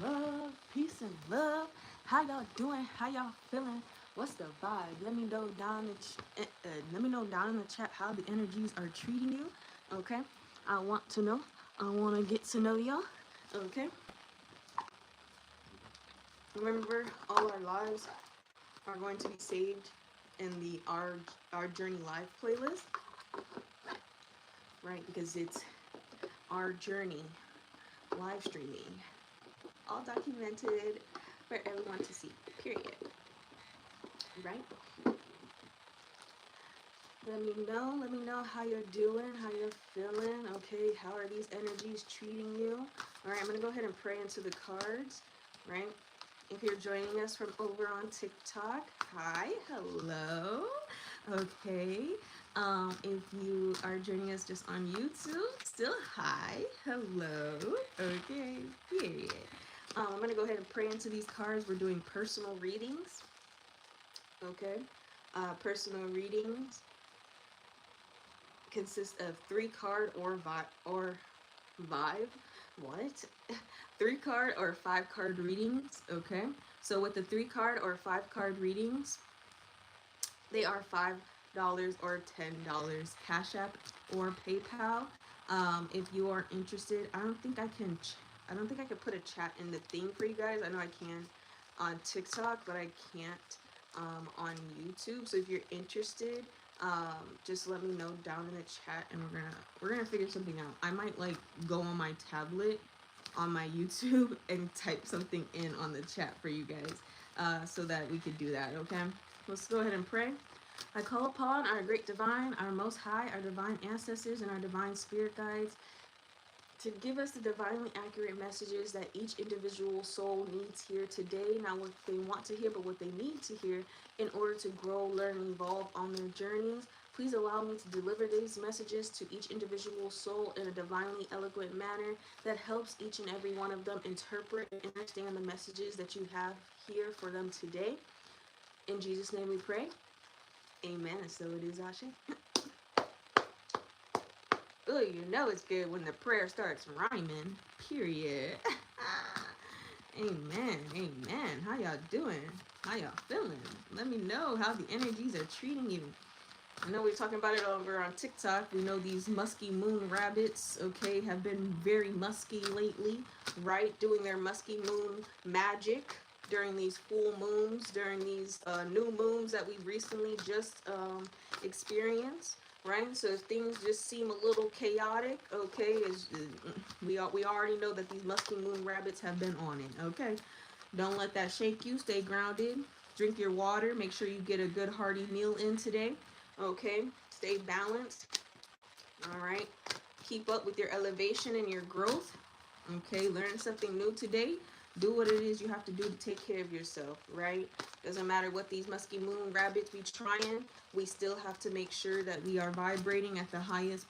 love, peace and love. How y'all doing? How y'all feeling? What's the vibe? Let me know down let me know down in the chat how the energies are treating you. Okay, I want to know. I want to get to know y'all. Okay, remember all our lives are going to be saved in the our Journey Live playlist, right? Because it's our journey live streaming, all documented for everyone to see. Period. Right? Let me know how you're doing, how you're feeling. Okay, how are these energies treating you? All right, I'm gonna go ahead and pray into the cards, right? If you're joining us from over on TikTok, hi, hello. Okay. If you are joining us just on YouTube, still hi, hello. Okay, period. I'm gonna go ahead and pray into these cards. We're doing personal readings. Okay. Personal readings consist of 3 card or vibe. What? 3 card or 5 card readings. Okay. So with the 3 card or 5 card readings, they are $5 or $10. Cash App or PayPal. If you are interested, I don't think I can. I don't think I can put a chat in the thing for you guys. I know I can on TikTok, but I can't on YouTube. So if you're interested, just let me know down in the chat, and we're gonna figure something out. I might like go on my tablet on my YouTube and type something in on the chat for you guys, so that we could do that. Okay, let's go ahead and pray. I call upon our great divine, our most high, our divine ancestors, and our divine spirit guides to give us the divinely accurate messages that each individual soul needs here today. Not what they want to hear, but what they need to hear in order to grow, learn, and evolve on their journeys. Please allow me to deliver these messages to each individual soul in a divinely eloquent manner that helps each and every one of them interpret and understand the messages that you have here for them today. In Jesus' name we pray. Amen. And so it is, Ashe. Oh, you know it's good when the prayer starts rhyming. Period. Amen. Amen. How y'all doing? How y'all feeling? Let me know how the energies are treating you. I know we're talking about it over on TikTok. We know these musky moon rabbits, okay, have been very musky lately, right? Doing their musky moon magic during these full moons, during these new moons that we recently just experienced, right? So if things just seem a little chaotic, okay, we already know that these musky moon rabbits have been on it, okay? Don't let that shake you. Stay grounded. Drink your water. Make sure you get a good hearty meal in today. Okay, stay balanced. All right, keep up with your elevation and your growth. Okay, learn something new today. Do what it is you have to do to take care of yourself, right? Doesn't matter what these musky moon rabbits be trying, we still have to make sure that we are vibrating at the highest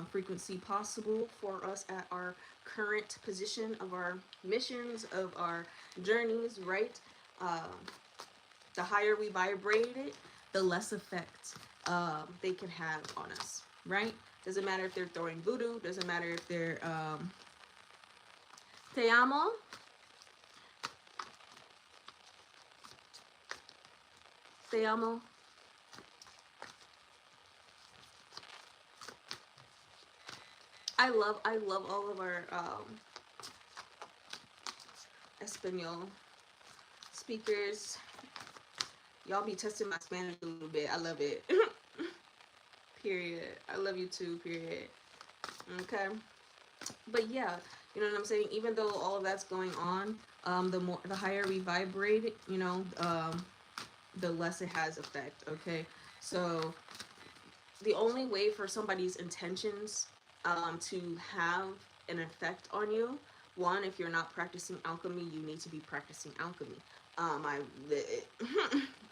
frequency possible for us at our current position of our missions, of our journeys, right? The higher we vibrate it, the less effect they can have on us, right? Doesn't matter if they're throwing voodoo, doesn't matter if they're te amo, te amo. I love all of our Espanol speakers. Y'all be testing my Spanish a little bit. I love it. Period. I love you too. Period. Okay. But yeah, you know what I'm saying. Even though all of that's going on, the higher we vibrate, you know, the less it has effect. Okay. So the only way for somebody's intentions to have an effect on you, one, if you're not practicing alchemy, you need to be practicing alchemy. I'm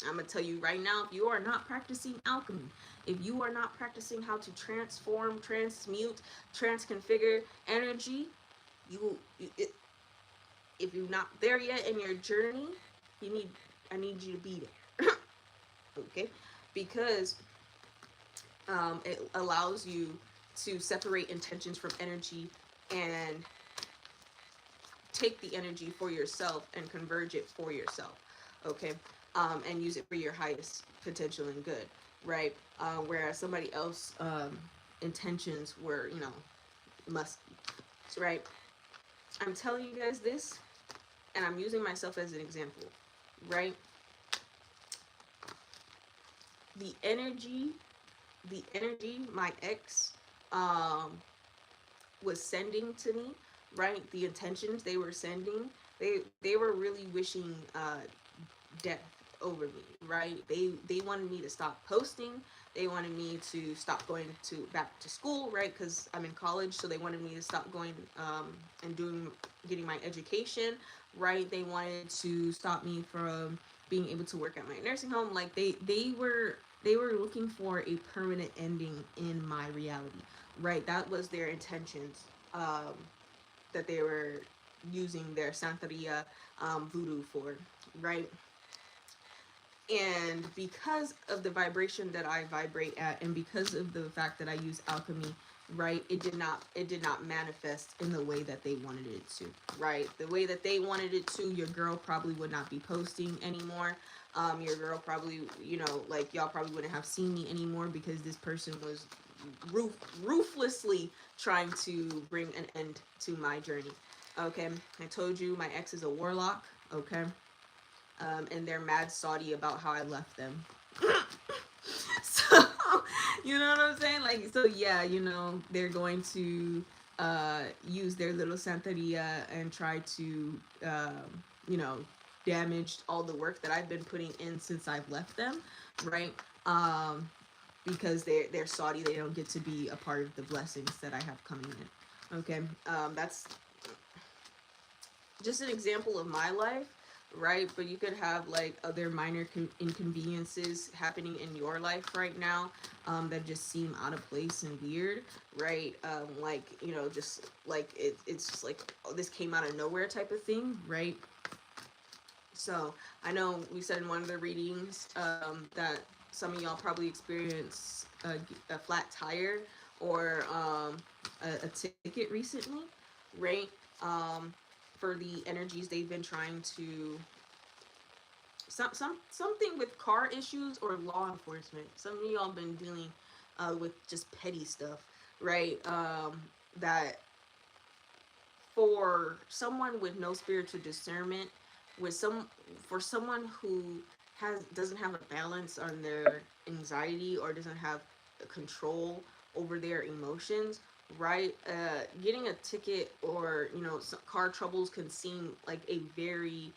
gonna tell you right now, if you are not practicing alchemy, if you are not practicing how to transform, transmute, transconfigure energy, if you're not there yet in your journey, I need you to be there. Okay, because it allows you to separate intentions from energy and take the energy for yourself and converge it for yourself, okay, and use it for your highest potential and good, right? Whereas somebody else intentions were, you know, must, right? I'm telling you guys this, and I'm using myself as an example, right? The energy, the energy my ex um was sending to me, right? The intentions they were sending, they were really wishing death over me, right? They wanted me to stop posting. They wanted me to stop going to back to school, right? Because I'm in college, so they wanted me to stop going and doing getting my education, right? They wanted to stop me from being able to work at my nursing home. Like they were looking for a permanent ending in my reality, right? That was their intentions, that they were using their Santeria voodoo for, right? And because of the vibration that I vibrate at, and because of the fact that I use alchemy, right, it did not manifest in the way that they wanted it to, right? The way that they wanted it to, your girl probably would not be posting anymore. Your girl probably, you know, like y'all probably wouldn't have seen me anymore, because this person was ruthlessly trying to bring an end to my journey. Okay, I told you my ex is a warlock. Okay, and they're mad Saudi about how I left them. So, you know what I'm saying? Like, so yeah, you know, they're going to use their little Santeria and try to, you know, damage all the work that I've been putting in since I've left them, right? Because they're Saudi, they don't get to be a part of the blessings that I have coming in. Okay, that's just an example of my life, right? But you could have like other minor inconveniences happening in your life right now, that just seem out of place and weird, right? Like, you know, just like it's just like, oh, this came out of nowhere type of thing, right? So I know we said in one of the readings that some of y'all probably experience a flat tire or a ticket recently, right? For the energies they've been trying to something with car issues or law enforcement. Some of y'all been dealing with just petty stuff, right? That for someone with no spiritual discernment, with some for someone who doesn't have a balance on their anxiety or doesn't have control over their emotions, right? Getting a ticket or, you know, some car troubles can seem like a very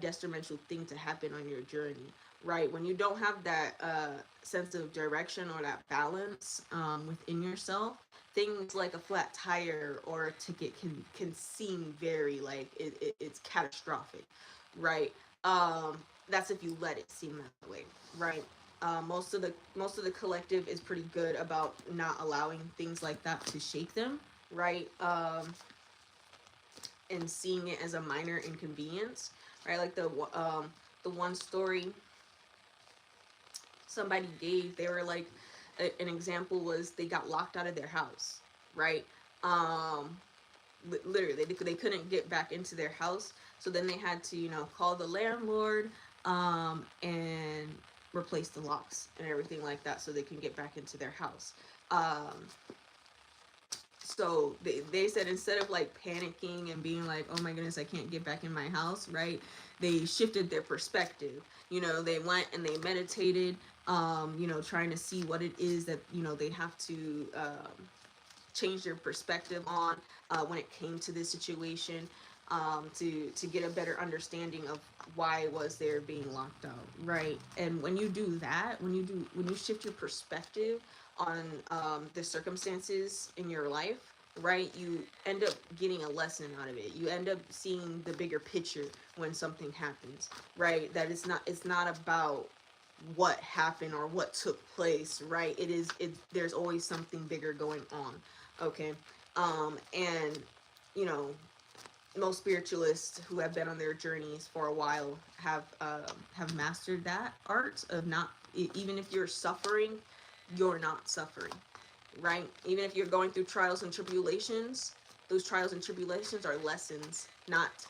detrimental thing to happen on your journey, right? When you don't have that sense of direction or that balance within yourself, things like a flat tire or a ticket can seem very like it's catastrophic, right? That's if you let it seem that way, right? Most of the collective is pretty good about not allowing things like that to shake them, right? And seeing it as a minor inconvenience, right? Like the one story somebody gave, they were like, an example was they got locked out of their house, right? Um, Literally, they couldn't get back into their house, so then they had to, you know, call the landlord and replace the locks and everything like that so they can get back into their house. Um, so they said instead of like panicking and being like, oh my goodness, I can't get back in my house, right? They shifted their perspective. You know, they went and they meditated, you know, trying to see what it is that, you know, they have to change their perspective on when it came to this situation, to get a better understanding of why it was they're being locked out, right? And when you do that, when you shift your perspective on the circumstances in your life, right, you end up getting a lesson out of it. You end up seeing the bigger picture when something happens, right? That it's not about what happened or what took place, right? There's always something bigger going on, okay? And you know, most spiritualists who have been on their journeys for a while have mastered that art of not, even if you're suffering, you're not suffering, right? Even if you're going through trials and tribulations, those trials and tribulations are lessons, not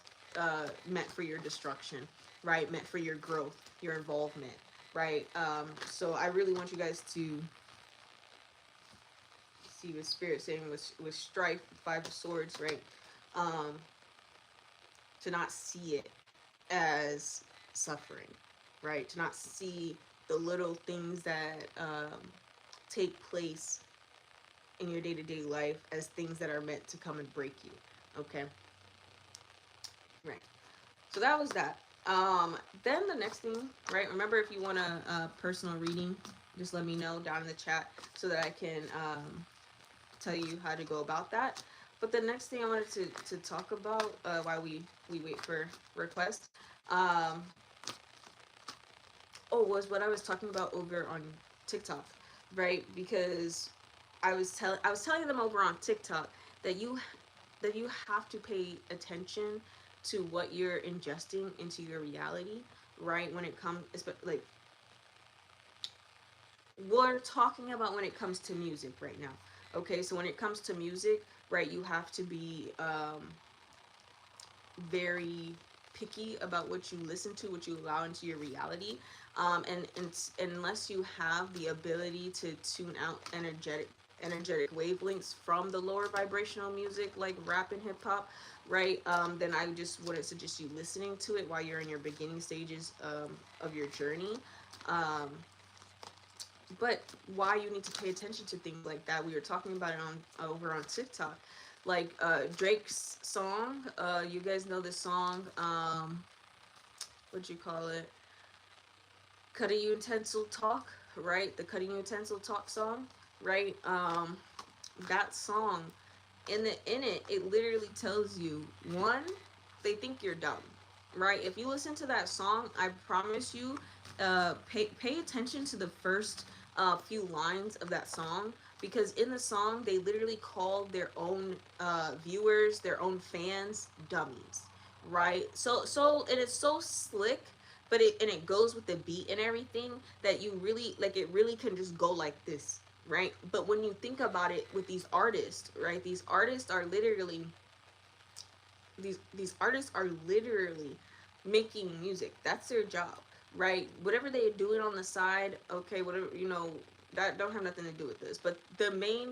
meant for your destruction, right? Meant for your growth, your involvement, right? So I really want you guys to see what Spirit saying with strife, Five of Swords, right? Um, to not see it as suffering, right? To not see the little things that take place in your day-to-day life as things that are meant to come and break you. Okay, right. So that was that. Then the next thing, right? Remember, if you want a personal reading, just let me know down in the chat so that I can tell you how to go about that. But the next thing I wanted to talk about while we wait for requests, um, was what I was talking about over on TikTok, right? Because I was telling them over on TikTok that you have to pay attention to what you're ingesting into your reality, right? When it comes, like we're talking about when it comes to music right now. Okay, so when it comes to music, right, you have to be very picky about what you listen to, what you allow into your reality. And unless you have the ability to tune out energetic wavelengths from the lower vibrational music like rap and hip hop, right? Then I just wouldn't suggest you listening to it while you're in your beginning stages of your journey. Um, but why you need to pay attention to things like that, we were talking about it on over on TikTok, like Drake's song. You guys know this song, what'd you call it, cutting utensil talk, right? The cutting utensil talk song, right? That song, in it literally tells you, one, they think you're dumb, right? If you listen to that song, I promise you, pay attention to the first few lines of that song, because in the song they literally call their own viewers, their own fans, dummies, right? So it is so slick, but it goes with the beat and everything, that you really like, it really can just go like this, right? But when you think about it with these artists, right, these artists are literally making music. That's their job, right? Whatever they're doing on the side, okay, whatever, that don't have nothing to do with this. But the main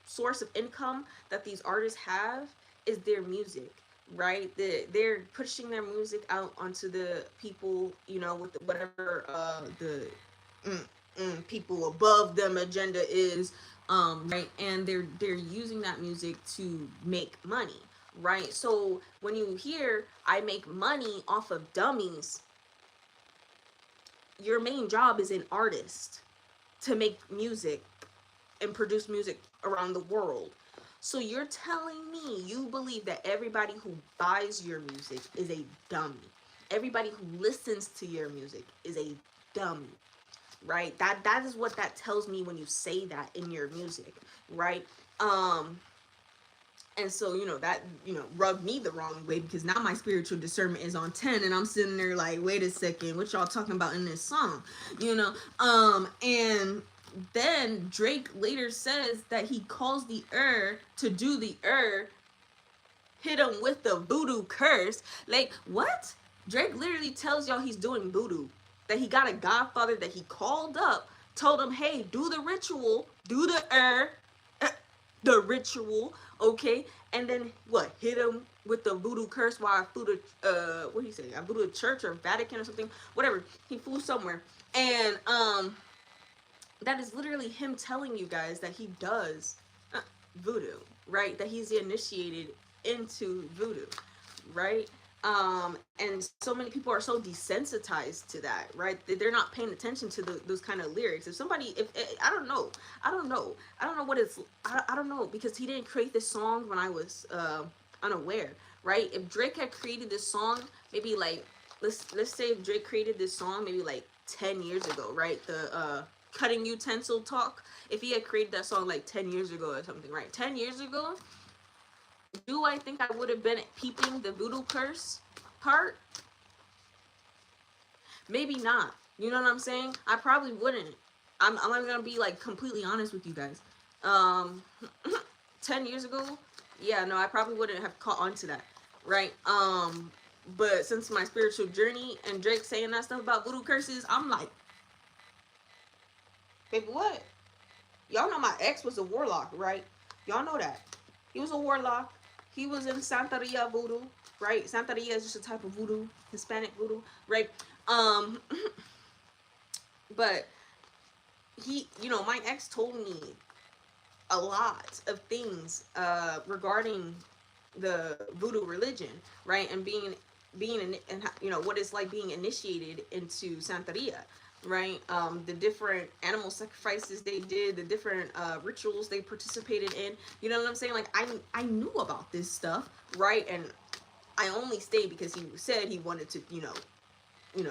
source of income that these artists have is their music, right? They're pushing their music out onto the people, with whatever the mm, people above them agenda is, right? And they're using that music to make money, right? So when you hear I make money off of dummies, your main job is an artist to make music and produce music around the world. So you're telling me you believe that everybody who buys your music is a dummy. Everybody who listens to your music is a dummy, right? That is what that tells me when you say that in your music, right? And so, that, rubbed me the wrong way, because now my spiritual discernment is on 10, and I'm sitting there like, wait a second, what y'all talking about in this song? And then Drake later says that he calls the to do the hit him with the voodoo curse. Like, what? Drake literally tells y'all he's doing voodoo. That he got a godfather that he called up, told him, hey, do the ritual, do the ritual, okay? And then what? Hit him with the voodoo curse while I flew to what do you say? I flew to church or Vatican or something. Whatever. He flew somewhere. And that is literally him telling you guys that he does voodoo, right? That he's initiated into voodoo, right? And so many people are so desensitized to that, right? They're not paying attention to those kind of lyrics. If somebody, if I don't know what it's, I don't know, because he didn't create this song when I was unaware, right? If Drake had created this song, maybe like, let's say if Drake created this song maybe like 10 years ago, right? The cutting utensil talk. If he had created that song like 10 years ago or something, right? 10 years ago, do I think I would have been peeping the voodoo curse part? Maybe not. You know what I'm saying? I probably wouldn't. I'm not gonna be like completely honest with you guys. 10 years ago, Yeah, no, I probably wouldn't have caught on to that, right? But since my spiritual journey and Drake saying that stuff about voodoo curses, I'm like, baby, what? Y'all know my ex was a warlock, right? Y'all know that. He was a warlock. He was in Santeria voodoo, right? Santeria is just a type of voodoo, Hispanic voodoo, right? Um, but he, my ex told me a lot of things regarding the voodoo religion, right? And and what it's like being initiated into Santeria, right? The different animal sacrifices they did, the different rituals they participated in. You know what I'm saying? Like I knew about this stuff, right? And I only stayed because he said he wanted to,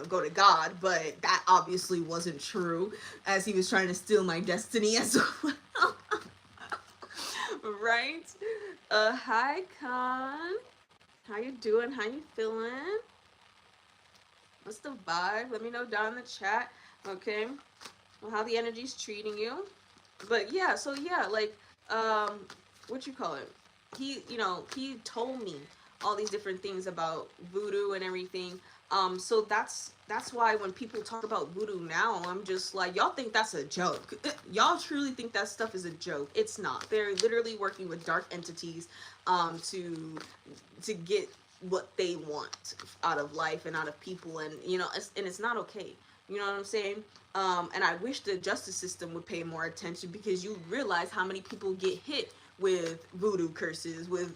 go to God, but that obviously wasn't true, as he was trying to steal my destiny as well. Right? Hi, Con. How you doing? How you feeling? What's the vibe? Let me know down in the chat. Okay. Well, how the energy's treating you. But yeah, so yeah, like, um, what you call it? He told me all these different things about voodoo and everything. So that's why when people talk about voodoo now, I'm just like, y'all think that's a joke. Y'all truly think that stuff is a joke. It's not. They're literally working with dark entities, to get what they want out of life and out of people, and it's not okay. You know what I'm saying? And I wish the justice system would pay more attention, because you realize how many people get hit with voodoo curses, with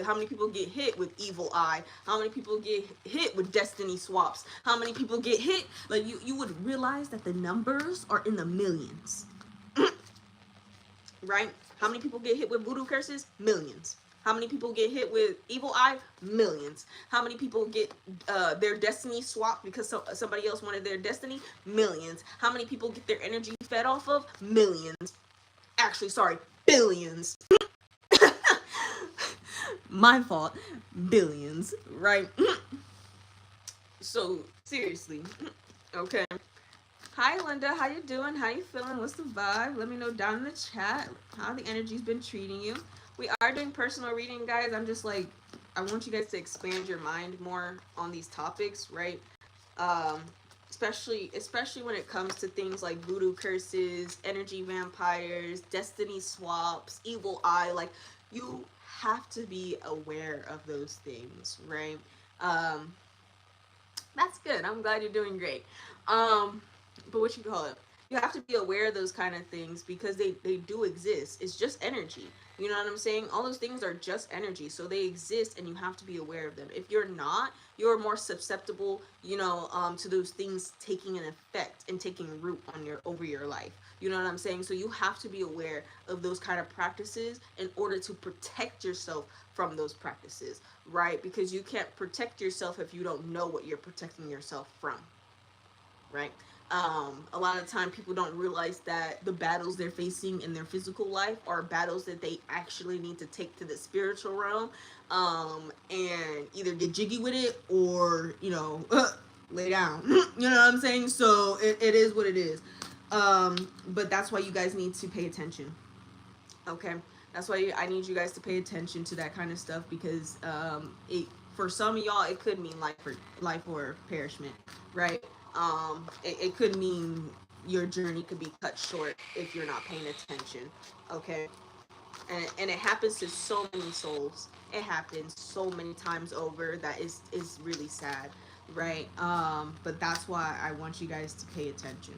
how many people get hit with evil eye, how many people get hit with destiny swaps, how many people get hit. Like, you would realize that the numbers are in the millions. Right? How many people get hit with voodoo curses? Millions. How many people get hit with evil eye? Millions. How many people get their destiny swapped because somebody else wanted their destiny? Millions. How many people get their energy fed off of? Millions. Actually, sorry, billions. My fault. Billions, right? So, seriously. Okay. Hi, Linda. How you doing? How you feeling? What's the vibe? Let me know down in the chat how the energy's been treating you. We are doing personal reading, guys. I'm just like, I want you guys to expand your mind more on these topics, right? Um, especially when it comes to things like voodoo curses, energy vampires, destiny swaps, evil eye. Like, you have to be aware of those things, right? Um, that's good. I'm glad you're doing great. But what you call it? You have to be aware of those kind of things, because they do exist. It's just energy. You know what I'm saying? All those things are just energy, so they exist, and you have to be aware of them. If you're not, you're more susceptible, to those things taking an effect and taking root on your over your life. You know what I'm saying? So you have to be aware of those kind of practices in order to protect yourself from those practices, right? Because you can't protect yourself if you don't know what you're protecting yourself from, right? A lot of the time people don't realize that the battles they're facing in their physical life are battles that they actually need to take to the spiritual realm, and either get jiggy with it, or lay down. You know what I'm saying? So it is what it is. But that's why you guys need to pay attention. Okay, that's why I need you guys to pay attention to that kind of stuff, because it, for some of y'all, it could mean life or perishment, right? It could mean your journey could be cut short if you're not paying attention. Okay, and it happens to so many souls. It happens so many times over that is really sad, right? But that's why I want you guys to pay attention.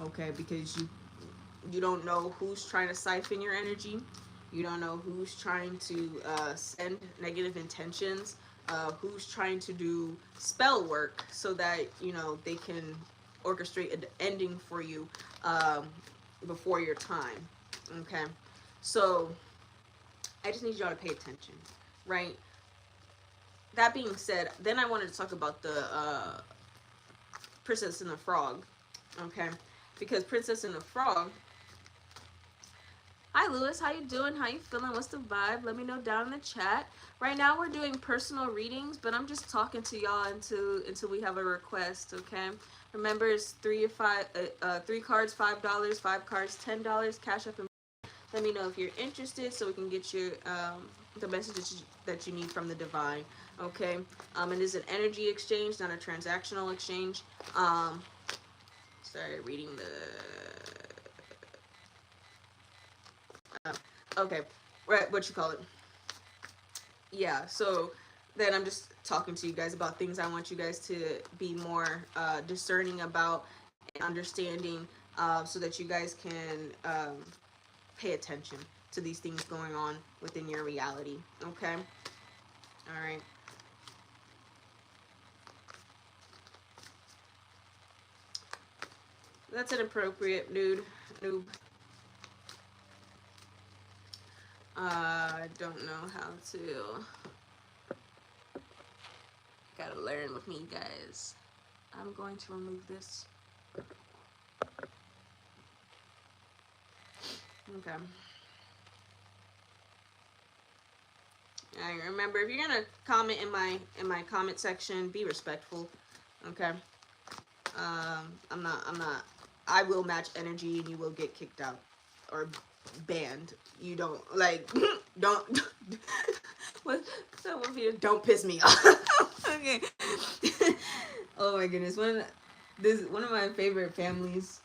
Okay, because you don't know who's trying to siphon your energy. You don't know who's trying to send negative intentions. Who's trying to do spell work so that they can orchestrate an ending for you, before your time. Okay, so I just need y'all to pay attention, right? That being said, then I wanted to talk about the Princess and the Frog. Okay, because Princess and the Frog. Hi, Lewis. How you doing? How you feeling? What's the vibe? Let me know down in the chat. Right now we're doing personal readings, but I'm just talking to y'all until we have a request. Okay. Remember, it's 3 cards $5, 5 cards $10. Cash up and let me know if you're interested, so we can get your the messages that you need from the divine. Okay, it is an energy exchange, not a transactional exchange. Sorry, reading the. Okay, right. What you call it? Yeah. So then I'm just talking to you guys about things I want you guys to be more discerning about and understanding, so that you guys can pay attention to these things going on within your reality. Okay. All right. That's inappropriate, dude. Noob. I don't know how to. Gotta learn with me, guys. I'm going to remove this. Okay. Alright, remember, if you're gonna comment in my comment section, be respectful. Okay. I'm not. I will match energy, and you will get kicked out or banned. You don't like. don't. What? Some of you don't piss me off. Okay. Oh my goodness. One of my favorite families.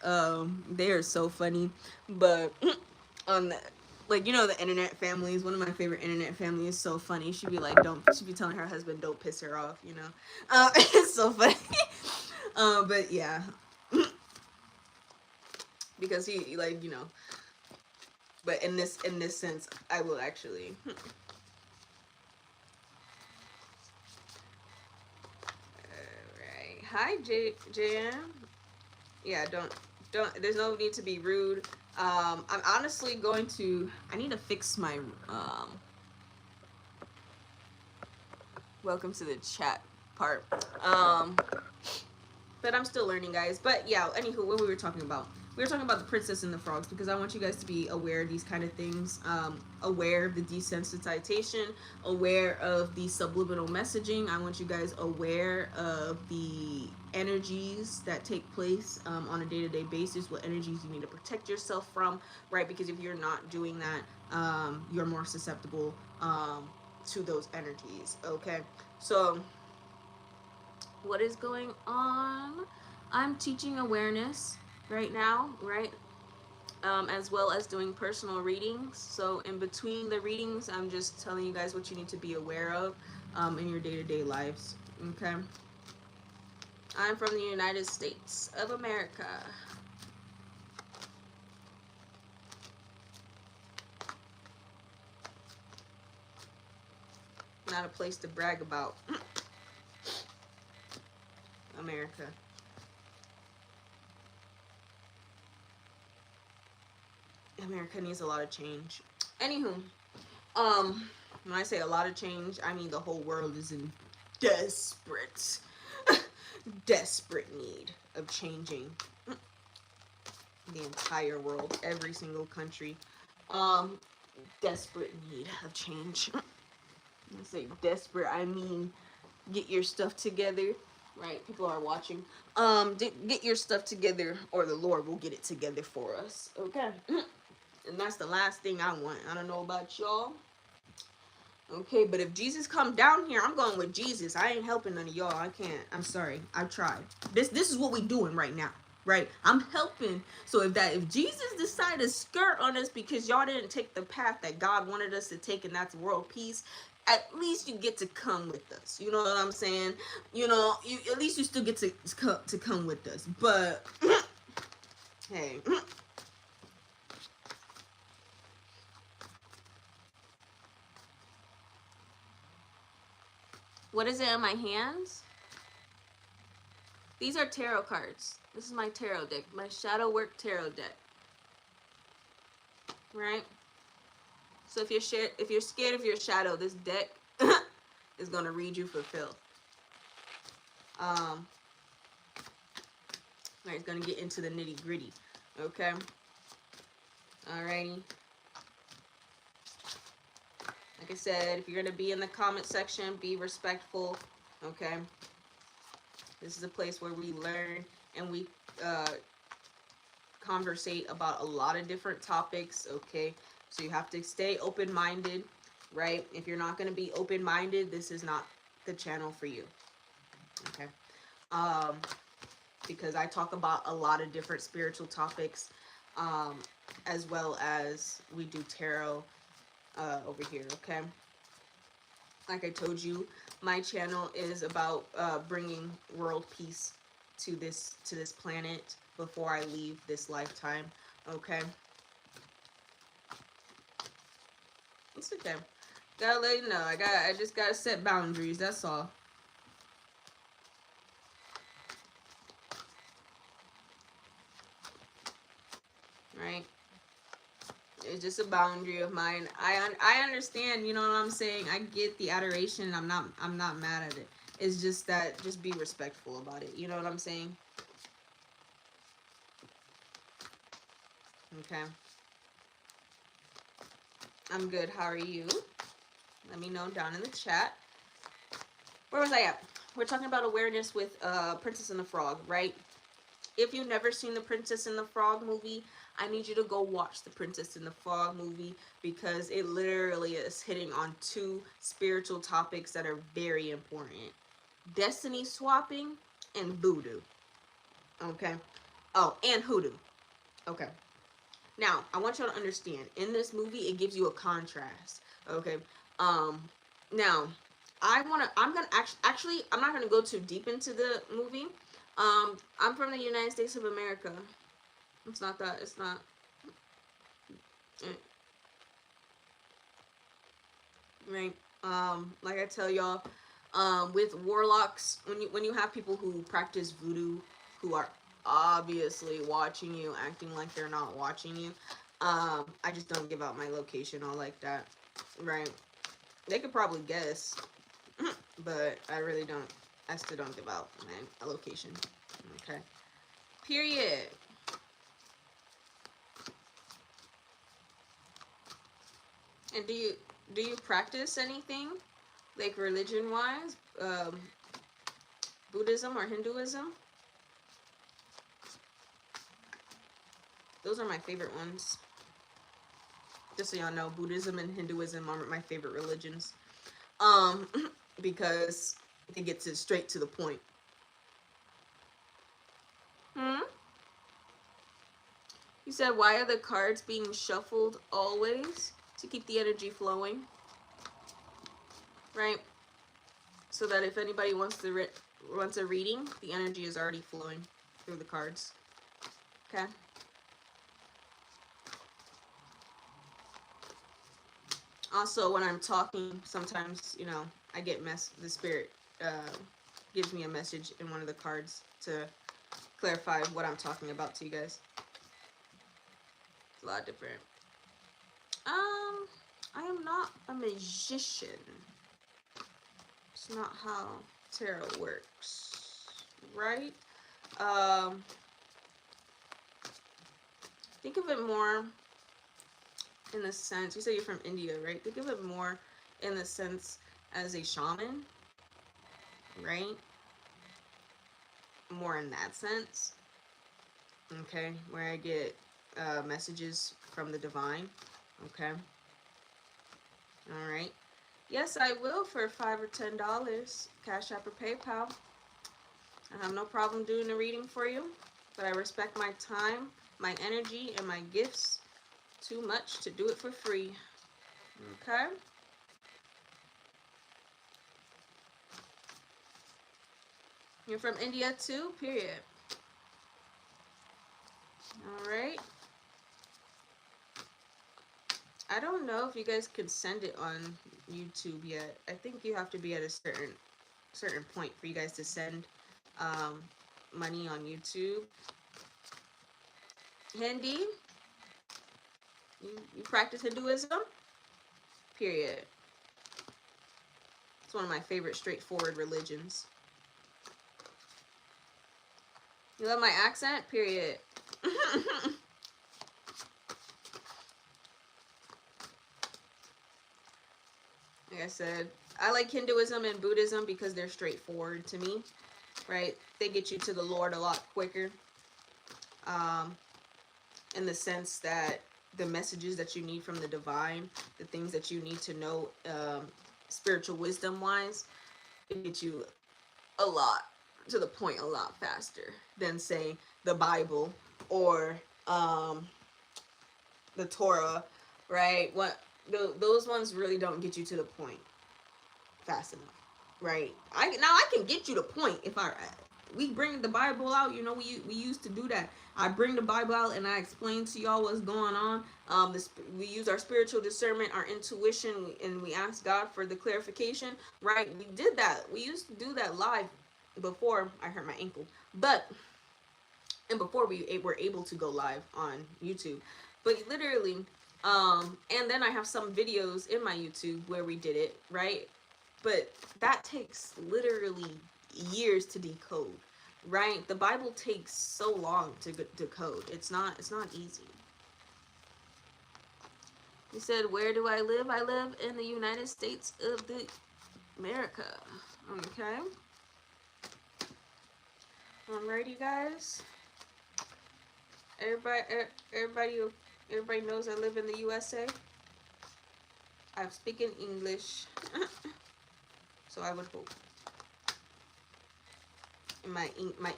They are so funny, but on the, like, you know, the internet families. One of my favorite internet families is so funny. She'd be like, don't. She'd be telling her husband, don't piss her off. You know. It's so funny. But yeah, because he, like, you know. But in this sense, I will actually. Alright. Hi, JM. Yeah, don't. There's no need to be rude. I'm honestly going to. I need to fix my. Welcome to the chat part. But I'm still learning, guys. But yeah, anywho, what we were talking about. We were talking about the Princess and the Frogs because I want you guys to be aware of these kind of things, aware of the desensitization, aware of the subliminal messaging. I want you guys aware of the energies that take place on a day-to-day basis, what energies you need to protect yourself from, right? Because if you're not doing that, you're more susceptible to those energies, okay? So what is going on? I'm teaching awareness right now, right? As well as doing personal readings. So in between the readings, I'm just telling you guys what you need to be aware of in your day-to-day lives. Okay. I'm from the United States of America. Not a place to brag about. America. America needs a lot of change. Anywho, when I say a lot of change, I mean the whole world is in desperate, desperate need of changing. The entire world, every single country, desperate need of change. When I say desperate, I mean get your stuff together. Right, people are watching. Get your stuff together, or the Lord will get it together for us. Okay. And that's the last thing I want. I don't know about y'all. Okay, but if Jesus come down here, I'm going with Jesus. I ain't helping none of y'all. I can't. I'm sorry. I've tried. This is what we doing right now. Right? I'm helping. So if Jesus decide to skirt on us because y'all didn't take the path that God wanted us to take, and that's world peace, at least you get to come with us. You know what I'm saying? You know, at least you still get to come with us. But hey. What is it in my hands? These are tarot cards. This is my tarot deck, my shadow work tarot deck. Right? So if you're scared of your shadow, this deck is gonna read you for filth. Right, it's gonna get into the nitty gritty. Okay. Alrighty. Like I said, if you're gonna be in the comment section, be respectful. Okay. This is a place where we learn and we conversate about a lot of different topics. Okay. So you have to stay open-minded. right? If you're not going to be open-minded, this is not the channel for you. Okay. Um, because I talk about a lot of different spiritual topics, as well as we do tarot over here. Okay. Like I told you, my channel is about bringing world peace to this planet before I leave this lifetime. Okay. It's okay. Gotta let you know. I just gotta set boundaries. That's all. Right? It's just a boundary of mine. I understand. You know what I'm saying? I get the adoration. I'm not mad at it. It's just that just be respectful about it. You know what I'm saying? Okay. I'm good. How are you? Let me know down in the chat. Where was I at? We're talking about awareness with Princess and the Frog, right? If you've never seen the Princess and the Frog movie, I need you to go watch the Princess and the Frog movie, because it literally is hitting on two spiritual topics that are very important. Destiny swapping and voodoo. Okay. Oh, and hoodoo. Okay. Now, I want y'all to understand, in this movie, it gives you a contrast. Okay. Now, I'm gonna actually, I'm not gonna go too deep into the movie. I'm from the United States of America. It's not that, it's not. Right. Like I tell y'all, with warlocks, when you have people who practice voodoo, who are obviously watching you, acting like they're not watching you, I just don't give out my location all like that. Right. They could probably guess, but I really don't. I still don't give out my location. Okay. Period. And do you practice anything, like religion wise, Buddhism or Hinduism? Those are my favorite ones. Just so y'all know, Buddhism and Hinduism are my favorite religions. Because it gets it straight to the point. You said, why are the cards being shuffled always? To keep the energy flowing. Right? So that if anybody wants a reading, the energy is already flowing through the cards. Okay? Also, when I'm talking, sometimes, you know, I get the spirit gives me a message in one of the cards to clarify what I'm talking about to you guys. It's a lot different. I am not a magician. It's not how tarot works, right? Think of it more in the sense, you say you're from India, right? Think of it more in the sense as a shaman, right? More in that sense. Okay, where I get messages from the divine. Okay. All right. Yes, I will for $5 or $10. Cash App or PayPal. I have no problem doing a reading for you, but I respect my time, my energy, and my gifts too much to do it for free. Okay? You're from India too? Period. All right. I don't know if you guys could send it on YouTube yet. I think you have to be at a certain point for you guys to send money on YouTube. Hindi? You practice Hinduism? Period. It's one of my favorite straightforward religions. You love my accent? Period. Like I said, I like Hinduism and Buddhism because they're straightforward to me, right? They get you to the Lord a lot quicker. In the sense that the messages that you need from the divine, the things that you need to know, spiritual wisdom wise, it gets you a lot to the point a lot faster than say the Bible or the Torah, right? Those ones really don't get you to the point fast enough, right? I can get you the point if we bring the Bible out. You know, we used to do that. I bring the Bible out and I explain to y'all what's going on. We use our spiritual discernment, our intuition, and we ask God for the clarification. Right? We did that. We used to do that live before I hurt my ankle, but and before we were able to go live on YouTube, but literally, and then I have some videos in my YouTube where we did it, right? But that takes literally years to decode, right? The Bible takes so long to decode. It's not easy. He said, where do I live? I live in the United States of the America. Okay. Alrighty, guys. Everybody, everybody knows I live in the USA. I'm speaking English, so I would hope. And my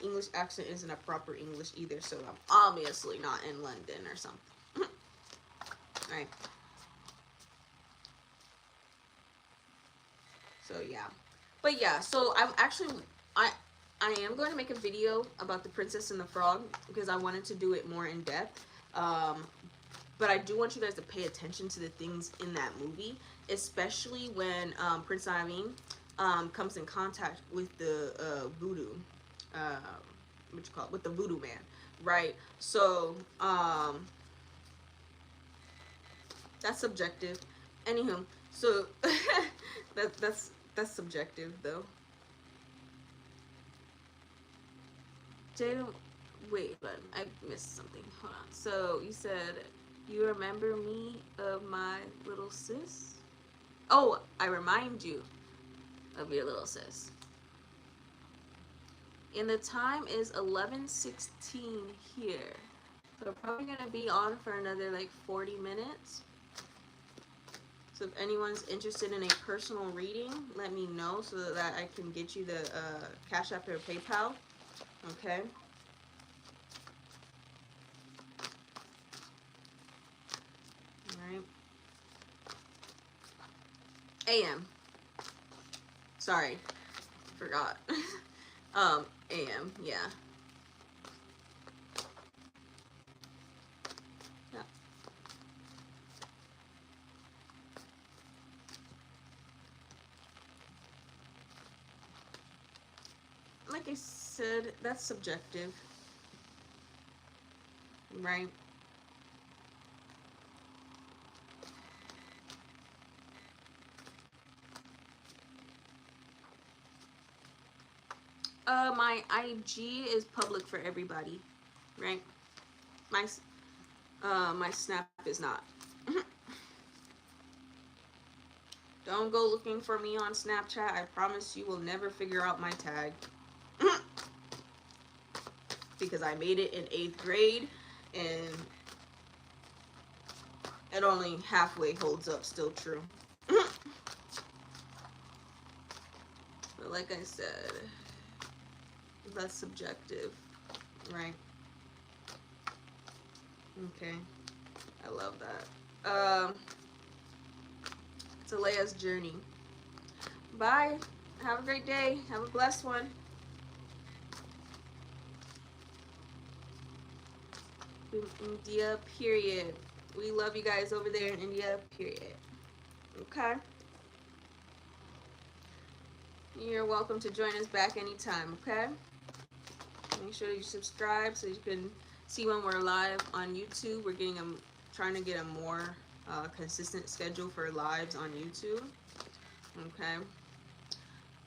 English accent isn't a proper English either, so I'm obviously not in London or something. Right. So yeah, but yeah. So I'm actually I am going to make a video about the Princess and the Frog because I wanted to do it more in depth. But I do want you guys to pay attention to the things in that movie, especially when Prince Naveen comes in contact with the voodoo, what you call it, with the voodoo man, right? So that's subjective. Anywho, so that's subjective though. Jada, wait, but I missed something. Hold on. So you said you remember me of my little sis? Oh, I remind you of your little sis. And the time is 11:16 here. So we're probably gonna be on for another like 40 minutes. So if anyone's interested in a personal reading, let me know so that I can get you the Cash App or PayPal. Okay. Alright. AM. Sorry. Forgot. AM, yeah. Yeah. Like I said, that's subjective. Right? My IG is public for everybody, right? My my Snap is not. Don't go looking for me on Snapchat. I promise you will never figure out my tag. Because I made it in 8th grade and it only halfway holds up, still true. But like I said, that's subjective, right? Okay, I love that. It's Alea's journey. Bye. Have a great day. Have a blessed one. India, period. We love you guys over there in India, period. Okay? You're welcome to join us back anytime, okay? Make sure you subscribe so you can see when we're live on YouTube. We're trying to get a more consistent schedule for lives on YouTube. Okay.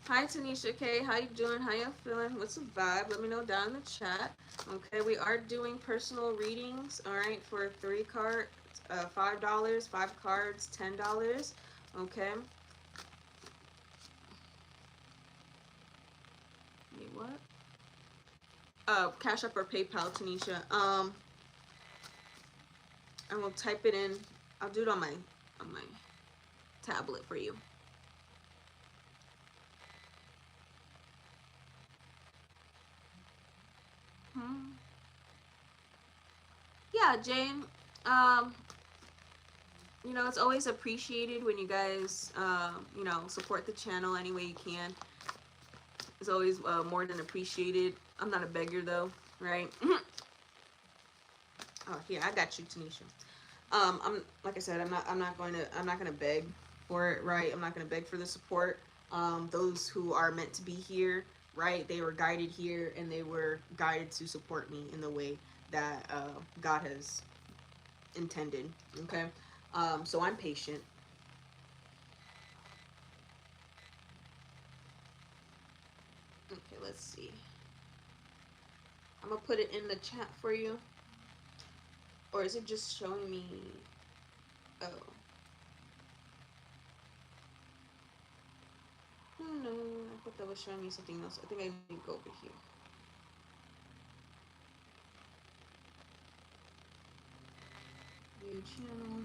Hi Tanisha K, how you doing? How you feeling? What's the vibe? Let me know down in the chat. Okay, we are doing personal readings, all right, for 3 cards, $5, 5 cards, $10. Okay. Wait, what? Cash App or PayPal, Tanisha. I will type it in. I'll do it on my tablet for you. Yeah, Jane. Um, you know, it's always appreciated when you guys, you know, support the channel any way you can. It's always more than appreciated. I'm not a beggar though, right? Oh, here, I got you, Tanisha. I'm like I said, I'm not gonna beg for it, right? I'm not gonna beg for the support. Those who are meant to be here, right? They were guided here, and they were guided to support me in the way that God has intended. Okay, so I'm patient. Okay, let's see. I'm gonna put it in the chat for you, or is it just showing me? Oh, no, I thought that was showing me something else. I think I need to go over here. View channel.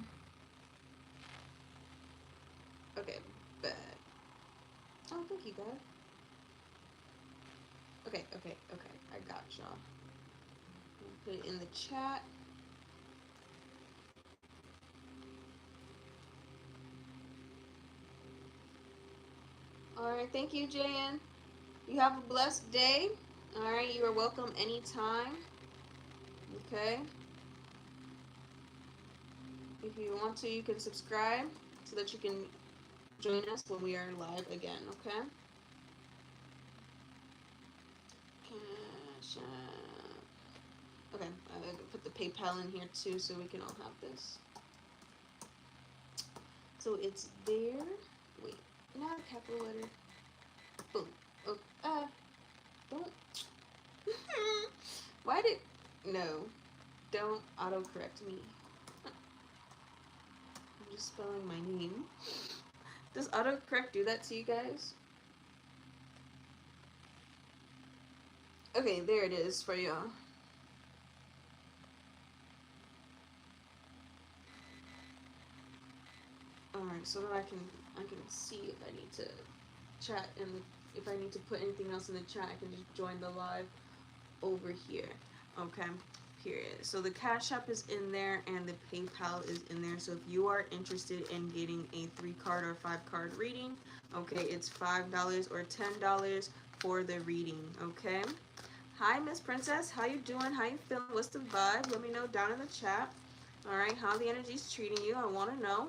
Okay, bad. Oh, thank you, God. Okay, I got y'all. Put it in the chat. Alright, thank you, Jan. You have a blessed day. Alright, you are welcome anytime. Okay. If you want to, you can subscribe so that you can join us when we are live again, okay? Cash App. Okay, I put the PayPal in here too so we can all have this. So it's there. Wait, not a capital letter. Boom. Oh, don't. Why did. No. Don't autocorrect me. I'm just spelling my name. Does autocorrect do that to you guys? Okay, there it is for y'all. Alright, so that I can see if I need to chat and if I need to put anything else in the chat, I can just join the live over here. Okay, period. So the Cash App is in there and the PayPal is in there. So if you are interested in getting a 3-card or 5-card reading, okay, it's $5 or $10 for the reading. Okay. Hi, Miss Princess. How you doing? How you feeling? What's the vibe? Let me know down in the chat. All right, how the energy's treating you. I want to know.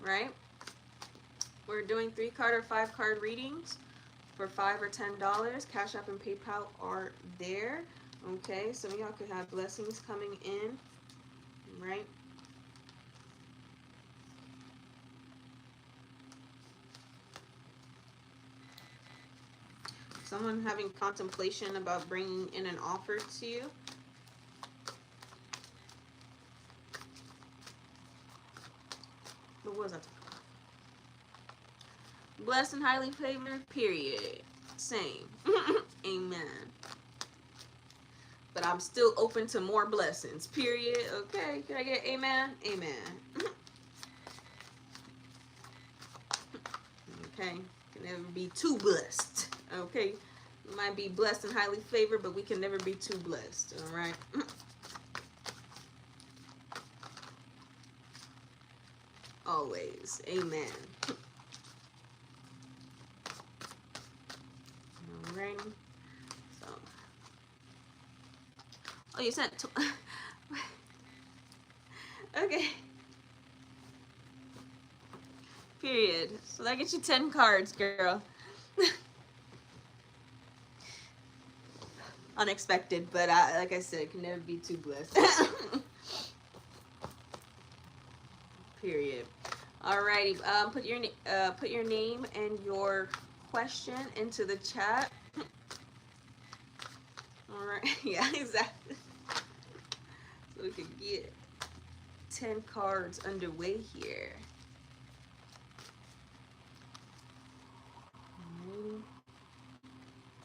Right? We're doing 3-card or 5-card readings for $5 or $10. Cash App and PayPal are there. Okay, some of y'all could have blessings coming in, right? Someone having contemplation about bringing in an offer to you. What was that? Blessed and highly favored, period. Same. Amen. But I'm still open to more blessings, period. Okay, can I get amen? Amen. Okay, can never be too blessed. Okay, you might be blessed and highly favored, but we can never be too blessed. All right. Always. Amen. Alrighty. So. Oh, you sent. Okay. Period. So that gets you 10 cards, girl. Unexpected, but like I said, can never be too blessed. Period. Alrighty. Put your name and your question into the chat. All right. Yeah, exactly. So we can get 10 cards underway here.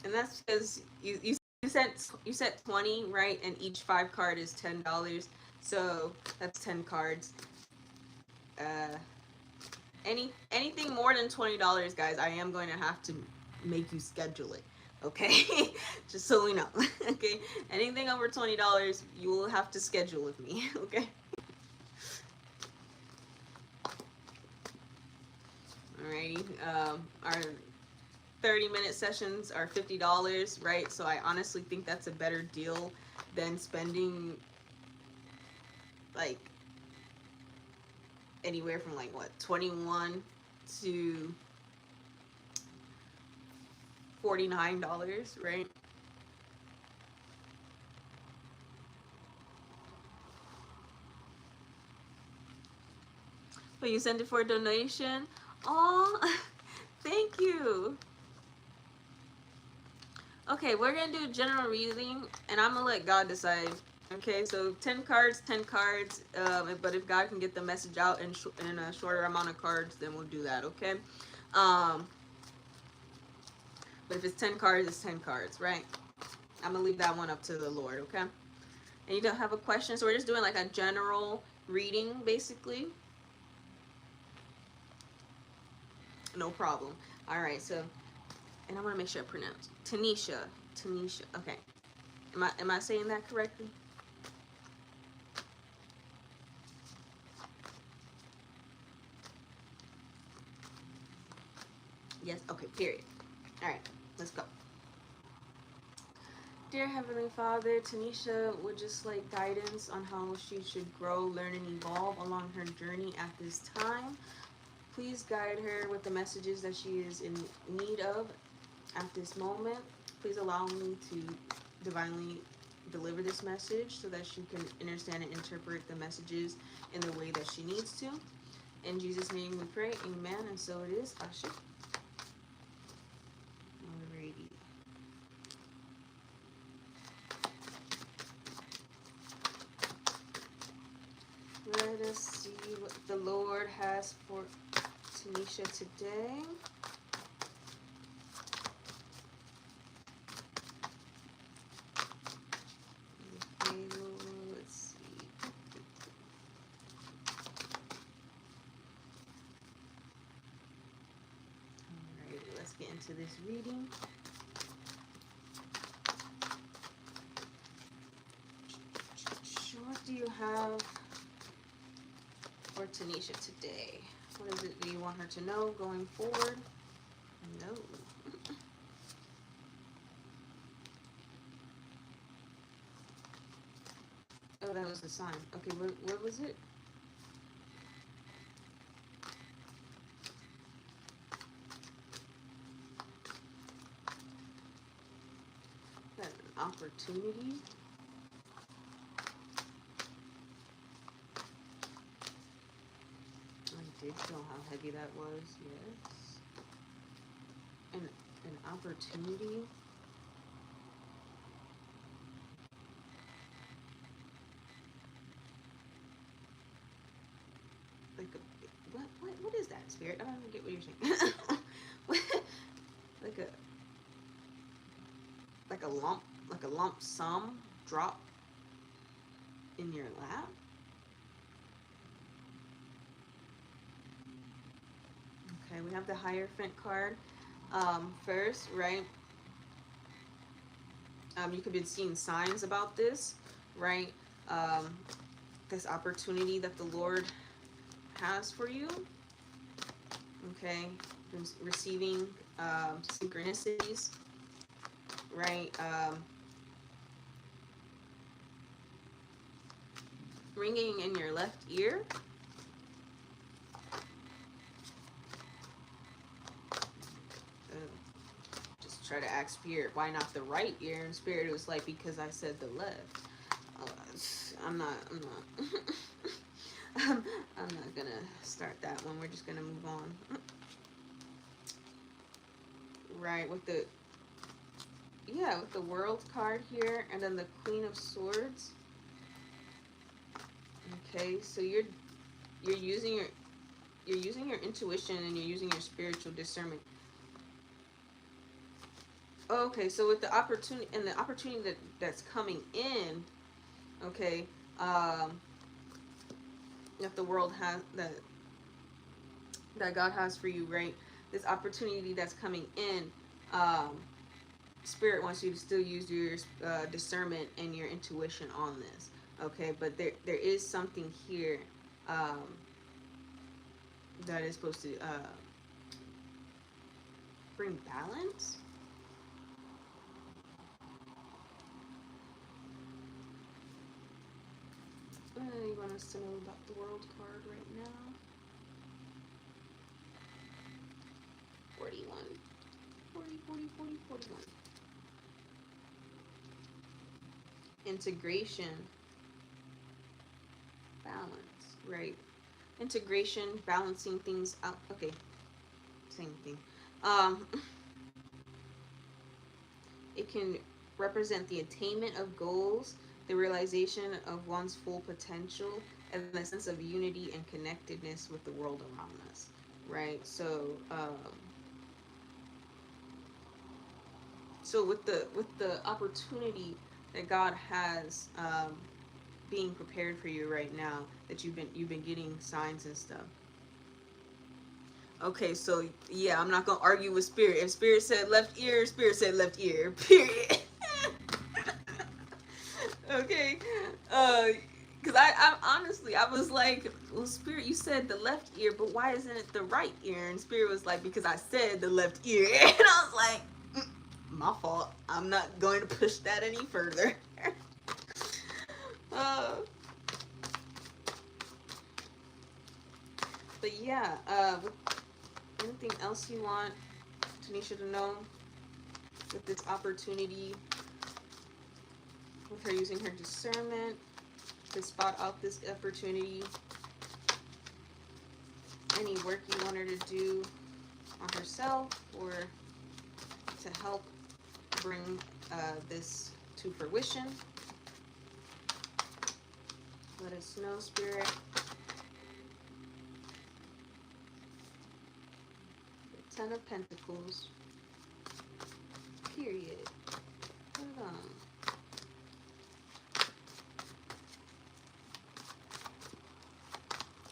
And that's because you said 20, right? And each 5 card is $10. So that's 10 cards. Uh, anything more than $20, guys, I am going to have to make you schedule it. Okay, just so we know. Okay, anything over $20, you will have to schedule with me. Okay. Alrighty. Our 30-minute sessions are $50, right? So I honestly think that's a better deal than spending like anywhere from like what 21 to $49, right? But you send it for a donation. Oh, thank you. Okay, we're gonna do a general reading, and I'm gonna let God decide. Okay, so 10 cards, 10 cards. But if God can get the message out in a shorter amount of cards, then we'll do that. Okay. Um, but if it's 10 cards, it's 10 cards, right? I'm gonna leave that one up to the Lord. Okay. And you don't have a question, so we're just doing like a general reading, basically. No problem. All right. So, and I want to make sure I pronounce Tanisha. Tanisha. Okay. Am I saying that correctly? Yes. Okay. Period. All right. Let's go. Dear Heavenly Father, Tanisha would just like guidance on how she should grow, learn, and evolve along her journey at this time. Please guide her with the messages that she is in need of at this moment. Please allow me to divinely deliver this message so that she can understand and interpret the messages in the way that she needs to. In Jesus' name we pray, amen, and so it is. Asha. Alrighty. Let us see what the Lord has for Tanisha today. Okay, let's see. Alright, let's get into this reading. What do you have for Tanisha today? What is it do you want her to know going forward? No. Oh, that was the sign. Okay, what was it? That an opportunity. I did feel how heavy that was, yes. An opportunity. Like a, what is that, Spirit? I don't even get what you're saying. like a like a lump sum drop in your lap. Okay, we have the Hierophant card first, right? You could be seeing signs about this, right? This opportunity that the Lord has for you. Okay, receiving synchronicities, right? Ringing in your left ear. Just try to ask Spirit, why not the right ear? And Spirit was like, because I said the left. I'm not I'm not gonna start that one. We're just gonna move on. Right, with the with the World card here, and then the Queen of Swords. Okay, so you're using your intuition, and you're using your spiritual discernment. Okay, so with the opportunity that's coming in, okay, that the world has, that God has for you, right? This opportunity that's coming in, um, Spirit wants you to still use your discernment and your intuition on this, okay? But there is something here um, that is supposed to bring balance. You want us to know about the world card right now? 41. 40, 40, 40, 41. Integration, balance, right? Integration, balancing things out. Okay, same thing. Um, it can represent the attainment of goals, the realization of one's full potential, and the sense of unity and connectedness with the world around us, right? So with the opportunity that God has being prepared for you right now, that you've been getting signs and stuff. Okay, so yeah, I'm not gonna argue with Spirit. If Spirit said left ear, Spirit said left ear. Period. Okay, because I honestly I was like, well, Spirit, you said the left ear, but why isn't it the right ear? And Spirit was like, because I said the left ear, and I was like, my fault. I'm not going to push that any further. uh, but yeah, anything else you want Tanisha to know with this opportunity, with her using her discernment to spot out this opportunity? Any work you want her to do on herself or to help bring this to fruition? Let us know, Spirit. The Ten of Pentacles. Period. Hold on.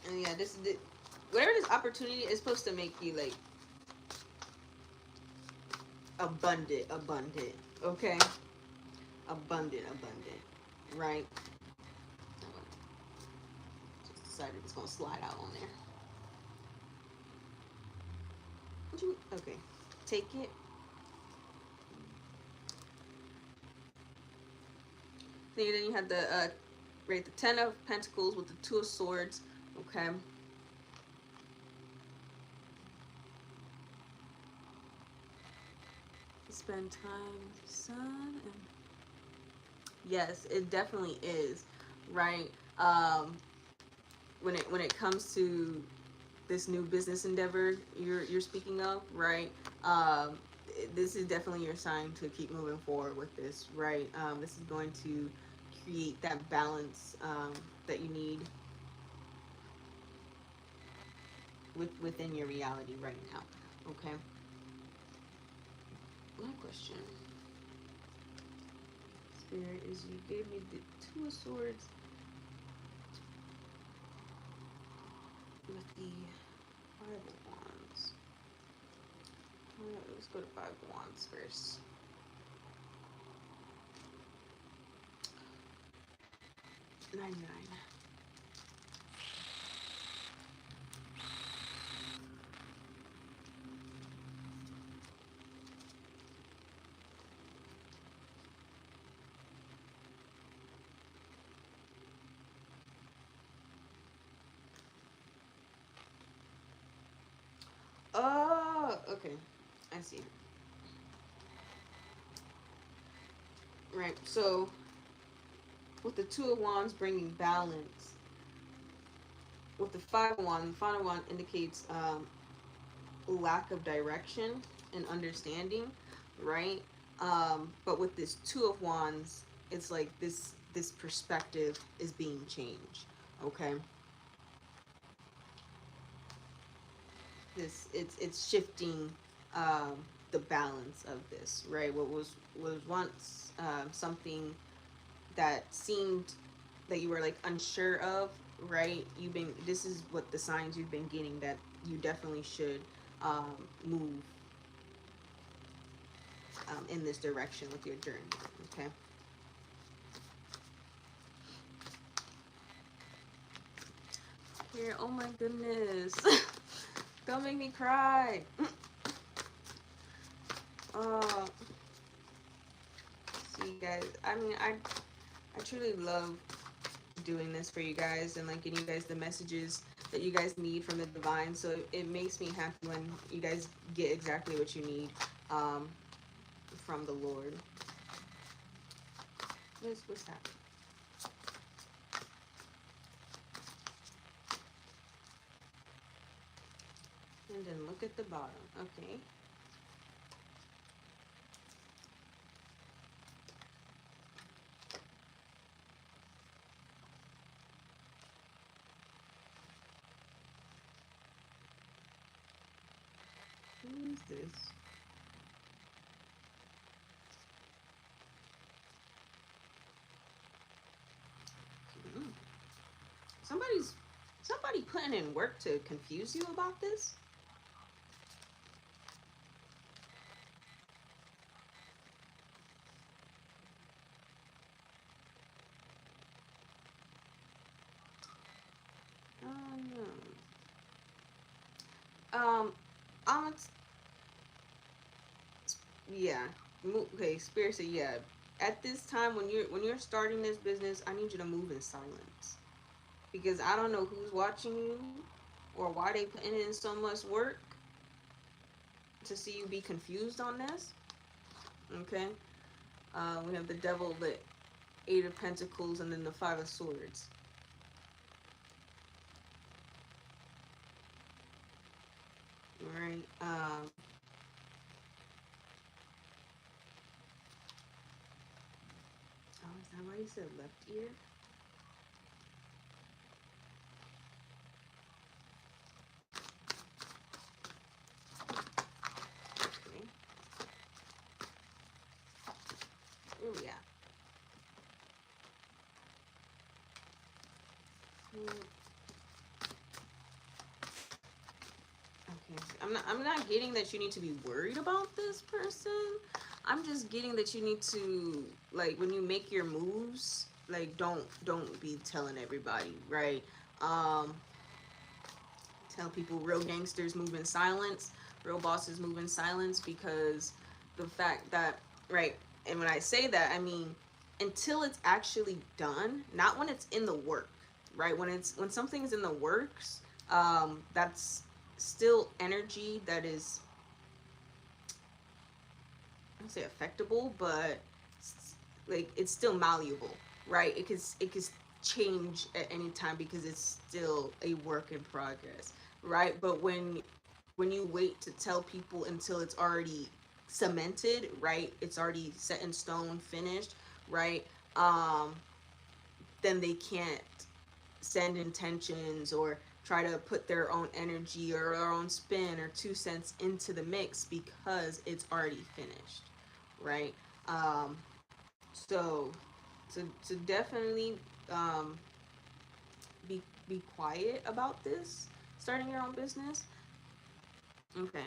And yeah, this is the, whatever this opportunity is supposed to make you like abundant. Okay, abundant, right? Just decided it's gonna slide out on there. What you? Okay, take it. Then you had the right, the Ten of Pentacles with the Two of Swords. Okay. Spend time with the sun. And yes, it definitely is, right? When it comes to this new business endeavor you're speaking of, right? This is definitely your sign to keep moving forward with this, right? This is going to create that balance that you need within your reality right now. Okay. My question, Spirit, is you gave me the Two of Swords with the Five of Wands. Let's go to Five of Wands first. 99. Oh, okay. I see. Right. So, with the Two of Wands bringing balance, with the Five of Wands, the Five of Wands indicates lack of direction and understanding, right? But with this Two of Wands, it's like this perspective is being changed. Okay. It's shifting the balance of this, right? What was once something that seemed that you were like unsure of, right? This is what the signs you've been getting, that you definitely should move in this direction with your journey. Okay. Here, oh my goodness. Don't make me cry. uh See, guys, I mean, I truly love doing this for you guys, and like getting you guys the messages that you guys need from the divine. So it makes me happy when you guys get exactly what you need um from the Lord. What's that? And then look at the bottom. Okay. Who is this? Mm. Somebody's somebody putting in work to confuse you about this. No. I'm yeah. Okay, spirit said yeah. At this time, when you're starting this business, I need you to move in silence, because I don't know who's watching you or why they putting in so much work to see you be confused on this. Okay. We have the devil, the Eight of Pentacles, and then the Five of Swords. All right. Oh, is that why you said left ear? Okay. Oh yeah. Mm, okay. I'm not getting that you need to be worried about this person. I'm just getting that you need to, like, when you make your moves, like, don't be telling everybody, right? Um Tell people real gangsters move in silence, real bosses move in silence, because the fact that, right, and when I say that, I mean until it's actually done, not when it's in the work, right? When something is in the works, that's still energy that is, I don't say affectable, but like it's still malleable, right? It could change at any time because it's still a work in progress, right? But when you wait to tell people until it's already cemented, right? It's already set in stone, finished, right? Then they can't send intentions or try to put their own energy or their own spin or 2 cents into the mix because it's already finished, right? Um, so, to definitely um, be quiet about this, starting your own business. Okay,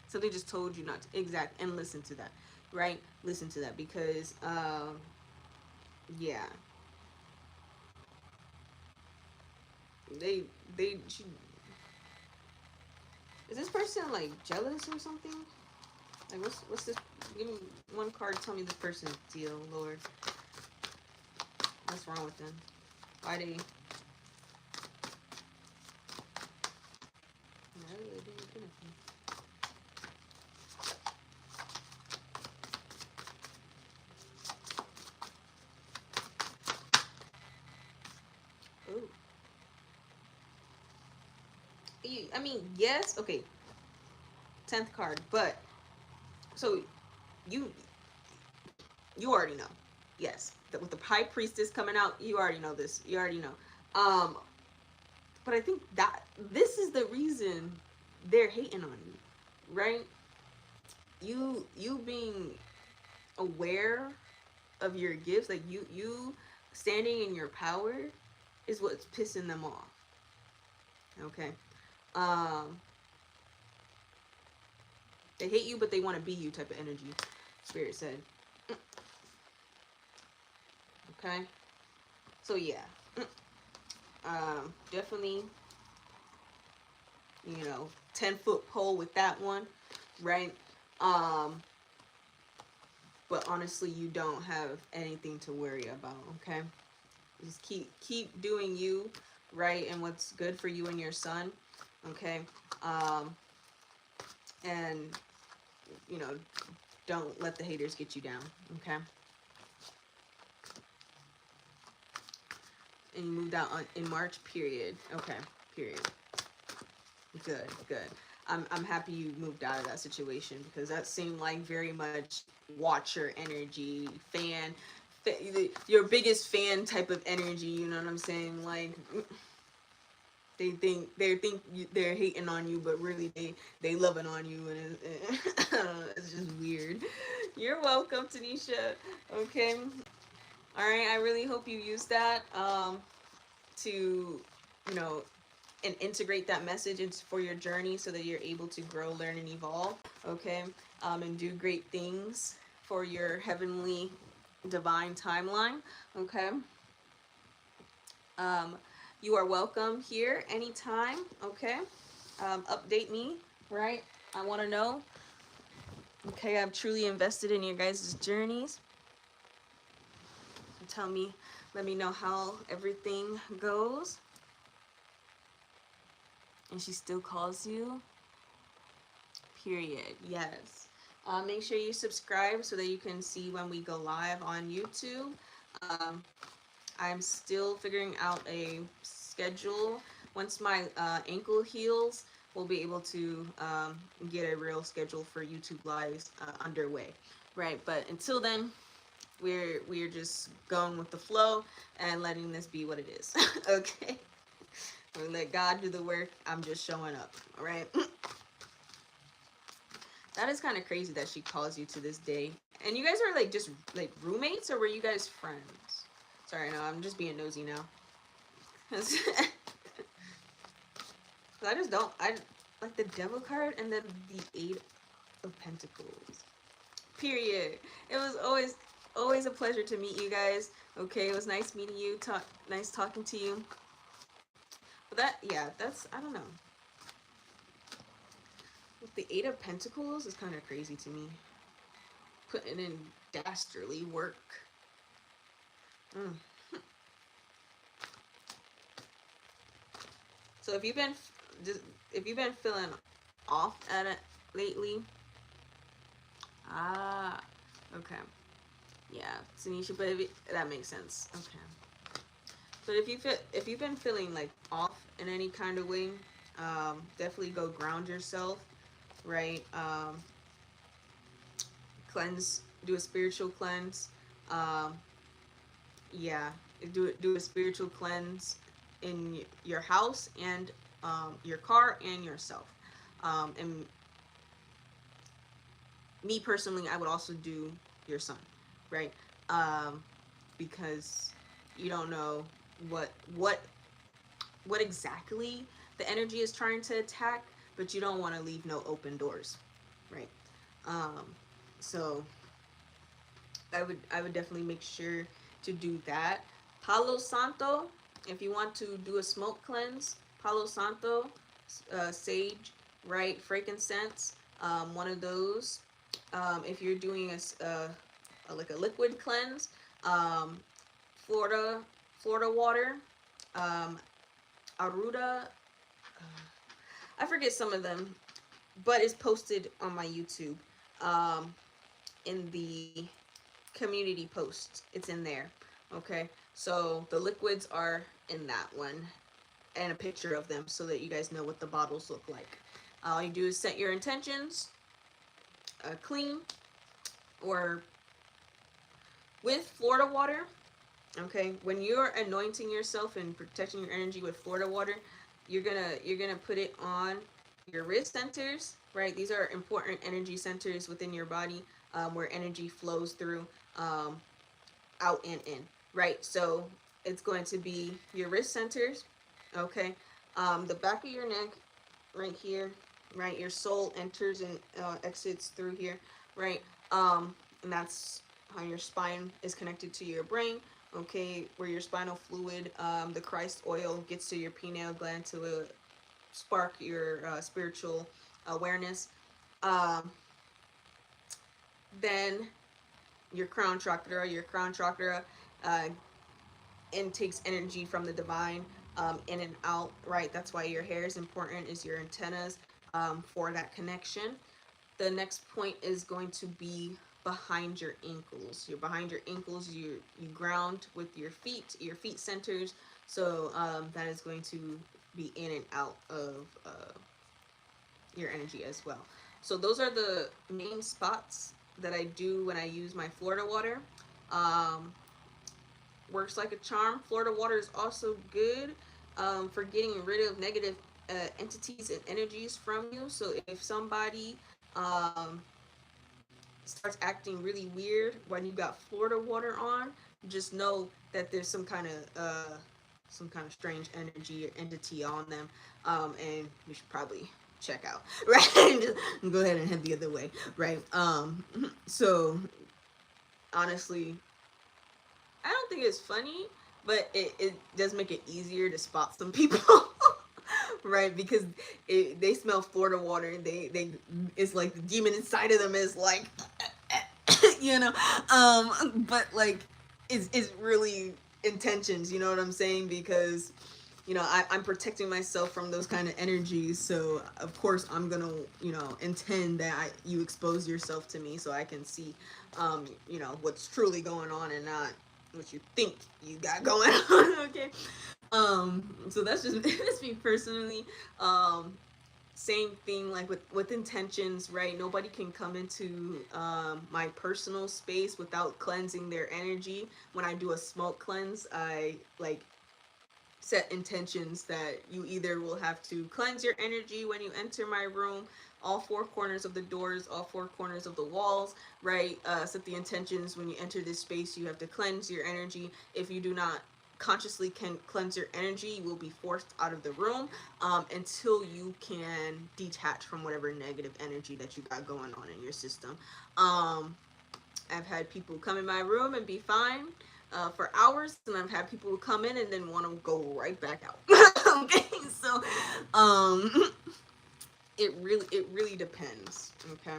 so they just told you not to, exact, and listen to that, right? Listen to that, because yeah, they she, is this person like jealous or something? Like what's this? Give me one card. Tell me this person's deal, Lord. What's wrong with them? Why they? Why they doing anything? Oh, I mean, yes. Okay, 10th card, but so you you already know. Yes, with the High Priestess coming out, you already know this. You already know. Um, but I think that this is the reason they're hating on you, right? You being aware of your gifts, like you standing in your power, is what's pissing them off. Okay. Um, they hate you, but they want to be you type of energy. Spirit said. Okay. So yeah. Definitely, 10-foot pole with that one, right? Um, but honestly, you don't have anything to worry about, okay? Just keep doing you, right? And what's good for you and your son, okay? And you know, don't let the haters get you down, okay? And you moved out in March, period. Okay, period. Good, good. I'm happy you moved out of that situation, because that seemed like very much watcher energy, fan, your biggest fan type of energy. You know what I'm saying? Like, they're hating on you, but really they loving on you, and it's just weird. You're welcome, Tanisha. Okay. All right. I really hope you use that to, you know, and integrate that message into for your journey, so that you're able to grow, learn, and evolve. Okay. And do great things for your heavenly divine timeline. Okay. um, you are welcome here anytime. Okay. Update me, right? I want to know. Okay. I'm truly invested in your guys' journeys. Tell me, let me know how everything goes. And she still calls you. Period. Yes. Make sure you subscribe so that you can see when we go live on YouTube. Um, I'm still figuring out a schedule. Once my ankle heals, we'll be able to get a real schedule for YouTube lives underway. Right. But until then, we're just going with the flow and letting this be what it is. Okay. We let God do the work. I'm just showing up. All right. That is kind of crazy that she calls you to this day. And you guys are like just like roommates, or were you guys friends? Sorry, no, I'm just being nosy now. I just don't. I like the Devil card and then the Eight of Pentacles. Period. It was always a pleasure to meet you guys. Okay, it was nice meeting you. Nice talking to you. But that's, I don't know. The Eight of Pentacles is kind of crazy to me. Putting in dastardly work. So if you've been feeling off at it lately, okay, yeah, Tanisha, but that makes sense. Okay, but if you've been feeling like off in any kind of way, definitely go ground yourself, right? Cleanse, do a spiritual cleanse. Um, yeah, do a spiritual cleanse in your house and your car and yourself. And me personally, I would also do your son, right? Because you don't know what what exactly the energy is trying to attack, but you don't want to leave no open doors, right? Um, so I would definitely make sure to do that. Palo Santo, if you want to do a smoke cleanse, Palo Santo, sage, right? Frankincense, one of those. If you're doing like a liquid cleanse, um, Florida water, um, Aruda. I forget some of them, but it's posted on my YouTube. In the community post, it's in there. Okay, so the liquids are in that one, and a picture of them so that you guys know what the bottles look like. All you do is set your intentions, clean or with Florida water. Okay, when you're anointing yourself and protecting your energy with Florida water, you're gonna put it on your wrist centers, right? These are important energy centers within your body, where energy flows through, out and in, right? So it's going to be your wrist centers, okay? The back of your neck, right here, right? Your soul enters and exits through here, right? And that's how your spine is connected to your brain, okay? Where your spinal fluid, the Christ oil gets to your pineal gland to spark your spiritual awareness. Um, then your crown chakra uh, intakes energy from the divine, in and out, right? That's why your hair is important, is your antennas, for that connection. The next point is going to be behind your ankles. You're behind your ankles, you ground with your feet centers. So that is going to be in and out of your energy as well. So those are the main spots that I do when I use my Florida water. Um, Works like a charm. Florida water is also good for getting rid of negative entities and energies from you. So if somebody starts acting really weird when you got Florida water on, just know that there's some kind of strange energy or entity on them, and you should probably check out, right? Just go ahead and head the other way, right? So honestly, I don't think it's funny, but it does make it easier to spot some people. Right, because they smell Florida water, and they it's like the demon inside of them is like you know, but like it's really intentions, you know what I'm saying? Because I'm protecting myself from those kind of energies, so of course I'm gonna intend that you expose yourself to me so I can see what's truly going on and not what you think you got going on. Okay. So that's just that's me personally. Same thing, like with intentions, right? Nobody can come into my personal space without cleansing their energy. When I do a smoke cleanse, I like set intentions that you either will have to cleanse your energy when you enter my room, all four corners of the doors, all four corners of the walls, right? Set the intentions when you enter this space, you have to cleanse your energy. If you do not consciously can cleanse your energy, you will be forced out of the room until you can detach from whatever negative energy that you got going on in your system. I've had people come in my room and be fine for hours, and I've had people come in and then want to go right back out. Okay, so it really depends. Okay,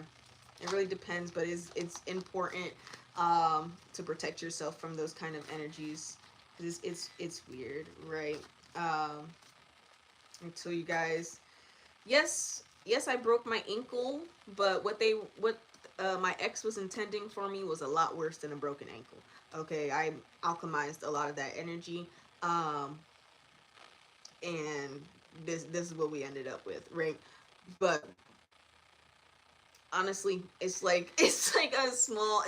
it really depends, but it's important to protect yourself from those kind of energies. It's weird, right? Um, until you guys, yes, I broke my ankle, but what my ex was intending for me was a lot worse than a broken ankle. Okay, I alchemized a lot of that energy, um, and this is what we ended up with, right? But honestly, it's like a small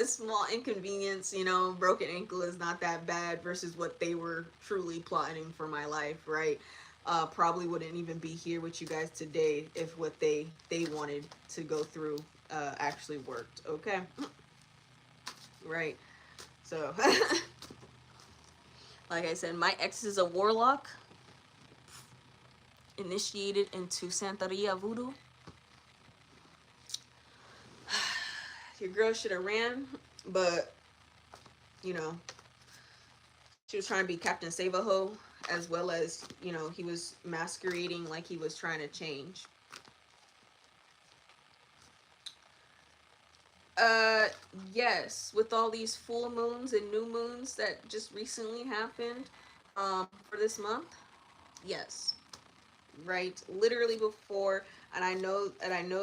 inconvenience. Broken ankle is not that bad versus what they were truly plotting for my life, right? Probably wouldn't even be here with you guys today if what they wanted to go through actually worked. Okay, right. So, like I said, my ex is a warlock initiated into Santeria voodoo. Your girl should have ran, but you know she was trying to be Captain Save-A-Ho, as well as he was masquerading like he was trying to change. Uh, yes, with all these full moons and new moons that just recently happened, for this month, yes, right, literally before, and I know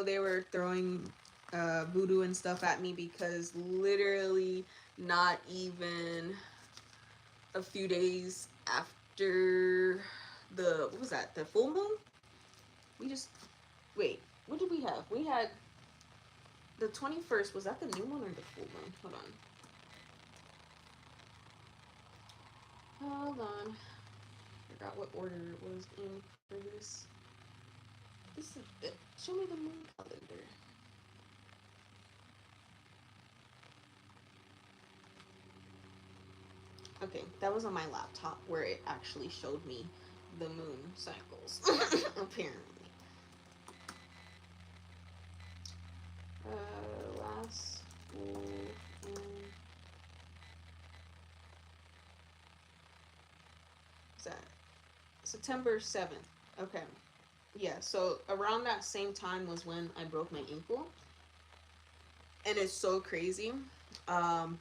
they were throwing voodoo and stuff at me because literally not even a few days after the what was that, the full moon, we just wait, what did we have? We had the 21st. Was that the new moon or the full moon? Hold on, forgot what order it was in for this. This is it. Show me the moon calendar. Okay, that was on my laptop where it actually showed me the moon cycles. Apparently. Last school in, is that September 7th. Okay. Yeah, so around that same time was when I broke my ankle. And it's so crazy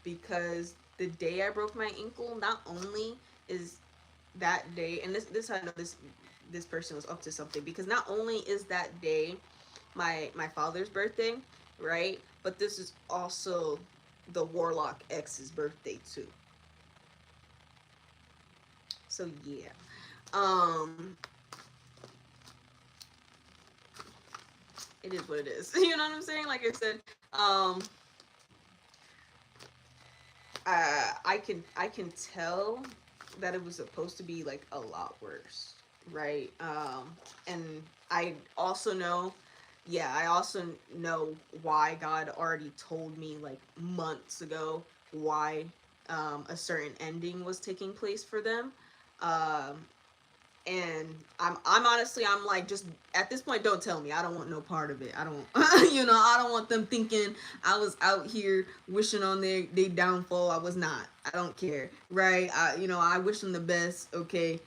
because the day I broke my ankle, not only is that day, and this I know this person was up to something, because not only is that day my father's birthday, right? But this is also the Warlock X's birthday too. So yeah. Um it is what it is. You know what I'm saying? Like I said, um I can tell that it was supposed to be like a lot worse, right? And I also know, yeah, I also know why God already told me like months ago why a certain ending was taking place for them. Um, and I'm honestly, I'm like, just at this point, don't tell me. I don't want no part of it. I don't I don't want them thinking I was out here wishing on their downfall. I was not. I don't care, right? I wish them the best. Okay.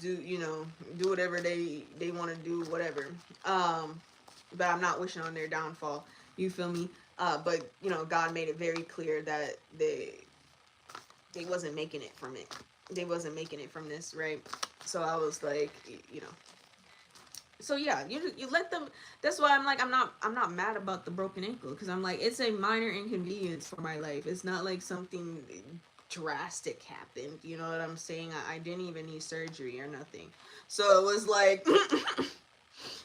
Do whatever they want to do, whatever. But I'm not wishing on their downfall. You feel me? But God made it very clear that they wasn't making it from it. They wasn't making it from this, right? So I was like, so yeah, you let them. That's why I'm like, I'm not mad about the broken ankle, because I'm like, it's a minor inconvenience for my life. It's not like something drastic happened. You know what I'm saying? I didn't even need surgery or nothing. So it was like,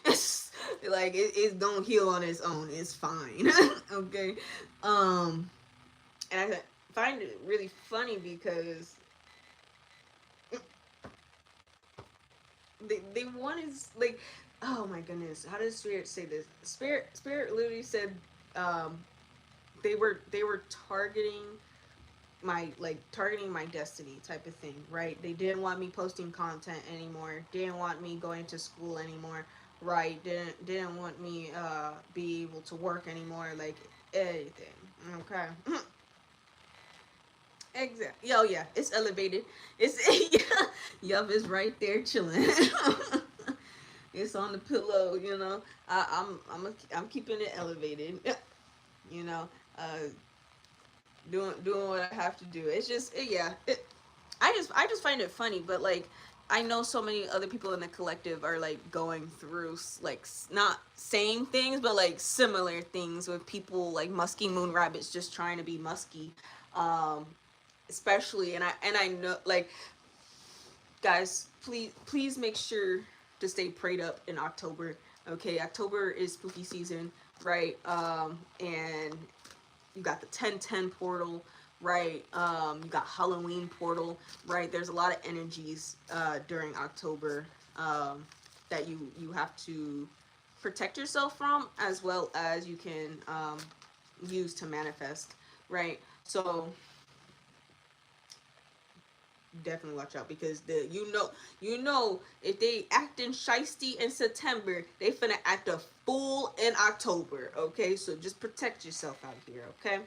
it's like it don't heal on its own. It's fine. Okay. Um, and I find it really funny because they wanted, like, oh my goodness, how does Spirit say this? Spirit literally said um they were targeting my destiny type of thing, right? They didn't want me posting content anymore, didn't want me going to school anymore, right? Didn't want me be able to work anymore, like anything. Okay. Exactly. Oh yeah, it's elevated. It's yeah, yup, it's right there chilling. It's on the pillow. I'm keeping it elevated. You know, uh, doing what I have to do. It's just yeah. I just find it funny, but like I know so many other people in the collective are like going through like not same things, but like similar things with people like musky moon rabbits just trying to be musky. Um, Especially, and I know, like, guys, please make sure to stay prayed up in October. Okay, October is spooky season, right? And you got the 1010 portal, right? You got Halloween portal, right? There's a lot of energies during October um, that you have to protect yourself from, as well as you can use to manifest, right? So definitely watch out, because the if they acting shisty in September, they finna act a fool in October. Okay, so just protect yourself out here. Okay,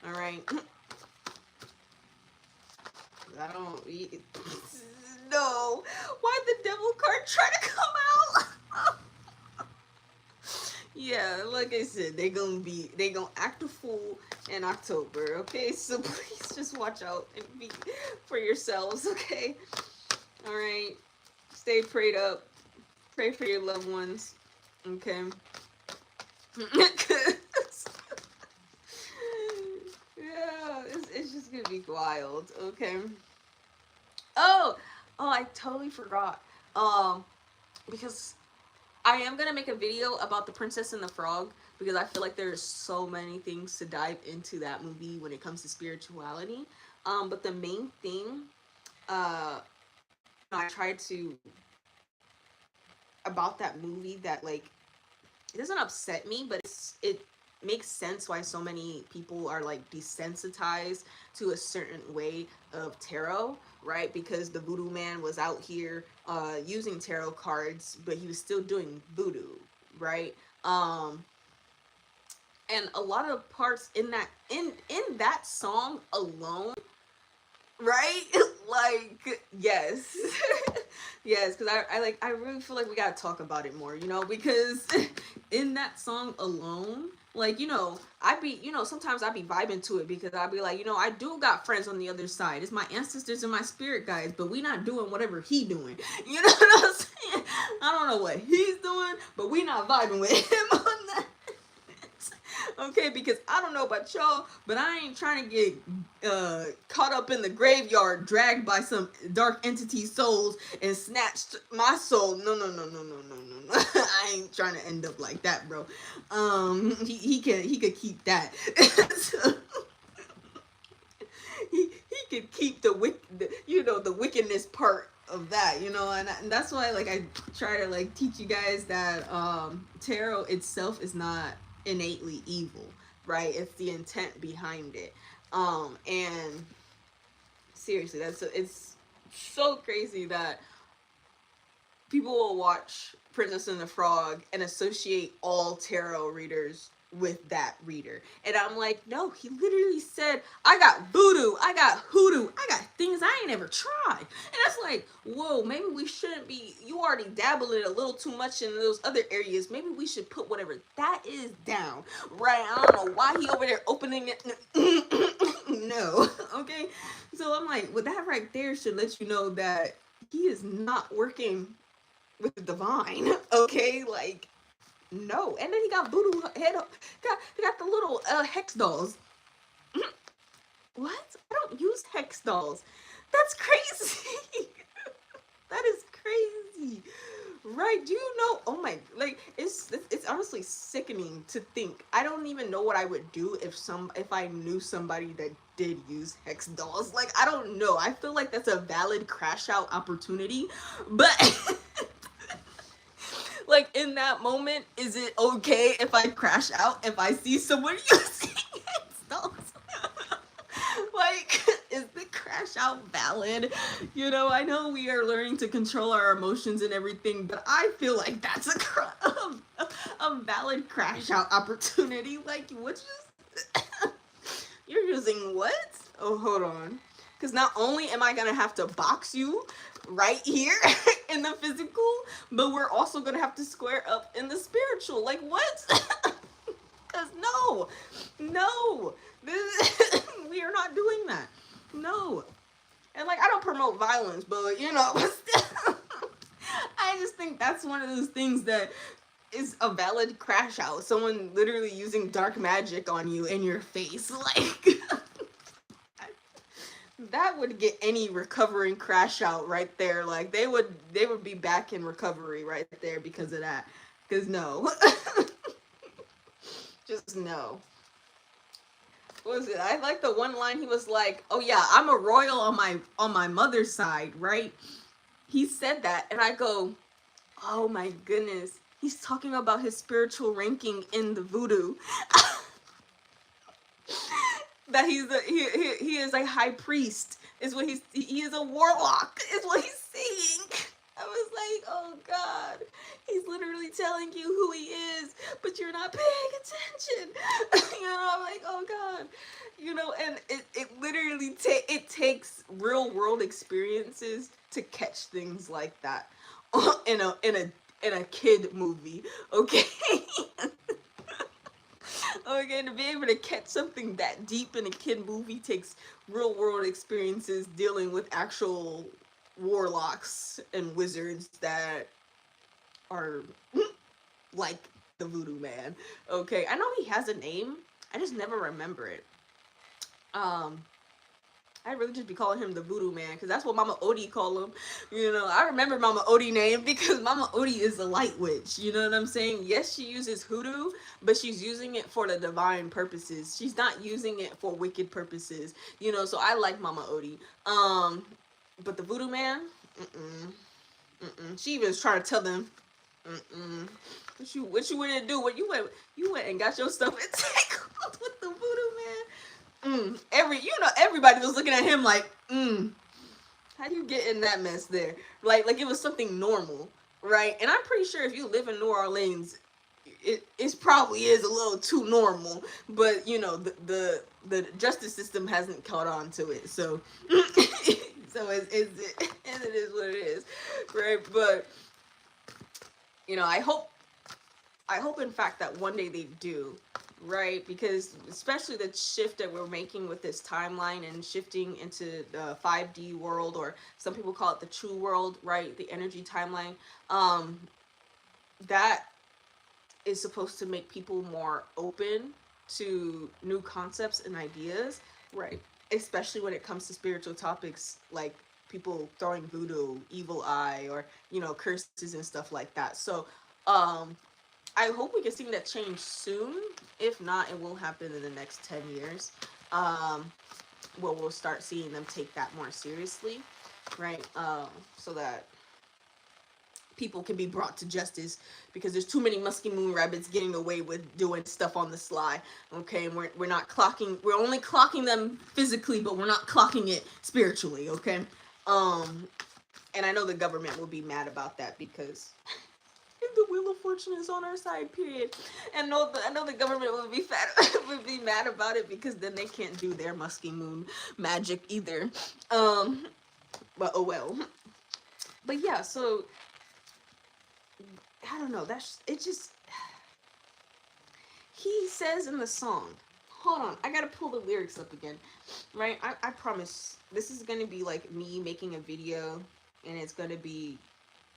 all right. I don't. No, why the devil card try to come out? Yeah, like I said, they gonna act a fool in October. Okay, so please just watch out and be for yourselves. Okay, all right. Stay prayed up. Pray for your loved ones. Okay. Yeah, it's just gonna be wild. Okay. Oh, I totally forgot. Um, because I am gonna make a video about the Princess and the Frog, because I feel like there's so many things to dive into that movie when it comes to spirituality. But the main thing, uh, I tried to about that movie that, like, it doesn't upset me, but it makes sense why so many people are like desensitized to a certain way of tarot, right? Because the voodoo man was out here using tarot cards, but he was still doing voodoo, right? Um, and a lot of parts in that song alone, right? Like, yes. Yes, because I really feel like we gotta talk about it more, because in that song alone, like, I be, sometimes I be vibing to it because I be like, I do got friends on the other side. It's my ancestors and my spirit guides, but we not doing whatever he doing. You know what I'm saying? I don't know what he's doing, but we not vibing with him on that. Okay, because I don't know about y'all, but I ain't trying to get caught up in the graveyard, dragged by some dark entity souls and snatched my soul. No, no, no, no, no, no, no, no. I ain't trying to end up like that, bro. He could keep that. So, he could keep the wickedness part of that, and that's why, like, I try to, like, teach you guys that tarot itself is not innately evil, right? It's the intent behind it. And seriously, it's so crazy that people will watch Princess and the Frog and associate all tarot readers with that reader. And I'm like, no, he literally said, I got voodoo, I got hoodoo, I got things I ain't ever tried. And that's like, whoa, maybe we shouldn't be, you already dabbling a little too much in those other areas. Maybe we should put whatever that is down, right? I don't know why he over there opening it. No, okay? So I'm like, well, that right there should let you know that he is not working with the divine, okay? Like, no. And then he got voodoo head. He got the little hex dolls. What? I don't use hex dolls. That's crazy. That is crazy. Right? Do you know? Oh my! Like, it's honestly sickening to think. I don't even know what I would do if I knew somebody that did use hex dolls. Like, I don't know. I feel like that's a valid crash out opportunity, but. Like, in that moment, is it okay if I crash out if I see someone using hex dolls? Like, is the crash out valid? I know we are learning to control our emotions and everything, but I feel like that's a valid crash out opportunity. Like, what you're using what? Oh, hold on. Because not only am I going to have to box you right here in the physical, but we're also going to have to square up in the spiritual. Like, what? Because no. We are not doing that. No. And, like, I don't promote violence, but, I just think that's one of those things that is a valid crash out. Someone literally using dark magic on you in your face. Like, that would get any recovering crash out right there. Like, they would be back in recovery right there because of that. Because no. Just no. What was it? I like the one line he was like, "Oh yeah, I'm a royal on my mother's side, right?" He said that, and I go, "Oh my goodness, he's talking about his spiritual ranking in the voodoo." That he is a high priest is what he is a warlock is what he's saying. I was like, oh god, he's literally telling you who he is, but you're not paying attention. I'm like, oh god, and it literally it takes real world experiences to catch things like that in a kid movie, okay? Okay, to be able to catch something that deep in a kid movie takes real world experiences dealing with actual warlocks and wizards that are like the voodoo man. Okay, I know he has a name, I just never remember it. I really just be calling him the voodoo man because that's what Mama Odie call him. I remember Mama Odie name because Mama Odie is a light witch. You know what I'm saying? Yes, she uses hoodoo, but she's using it for the divine purposes. She's not using it for wicked purposes. So I like Mama Odie. But the voodoo man, she even was trying to tell them Mm-mm. What you went and do? What you went and got your stuff entangled with the voodoo man. Everybody was looking at him like, how do you get in that mess there? Like it was something normal, right? And I'm pretty sure if you live in New Orleans, it probably is a little too normal. But the justice system hasn't caught on to it, so so it is what it is, right? But I hope in fact that one day they do, right? Because especially the shift that we're making with this timeline and shifting into the 5D world, or some people call it the true world, right? The energy timeline. Um, that is supposed to make people more open to new concepts and ideas, right? Especially when it comes to spiritual topics like people throwing voodoo, evil eye, or curses and stuff like that. So, um, I hope we can see that change soon. If not, it will happen in the next 10 years. Um, where we'll start seeing them take that more seriously, right? So that people can be brought to justice, because there's too many musky moon rabbits getting away with doing stuff on the sly. Okay, and we're not clocking. We're only clocking them physically, but we're not clocking it spiritually. Okay, um, and I know the government will be mad about that because the Wheel of Fortune is on our side. Period. And I know the government will be would be mad about it, because then they can't do their musky moon magic either. Um, but oh well. But yeah, so I don't know. That's it. Just he says in the song. Hold on, I gotta pull the lyrics up again. Right? I promise this is gonna be like me making a video, and it's gonna be.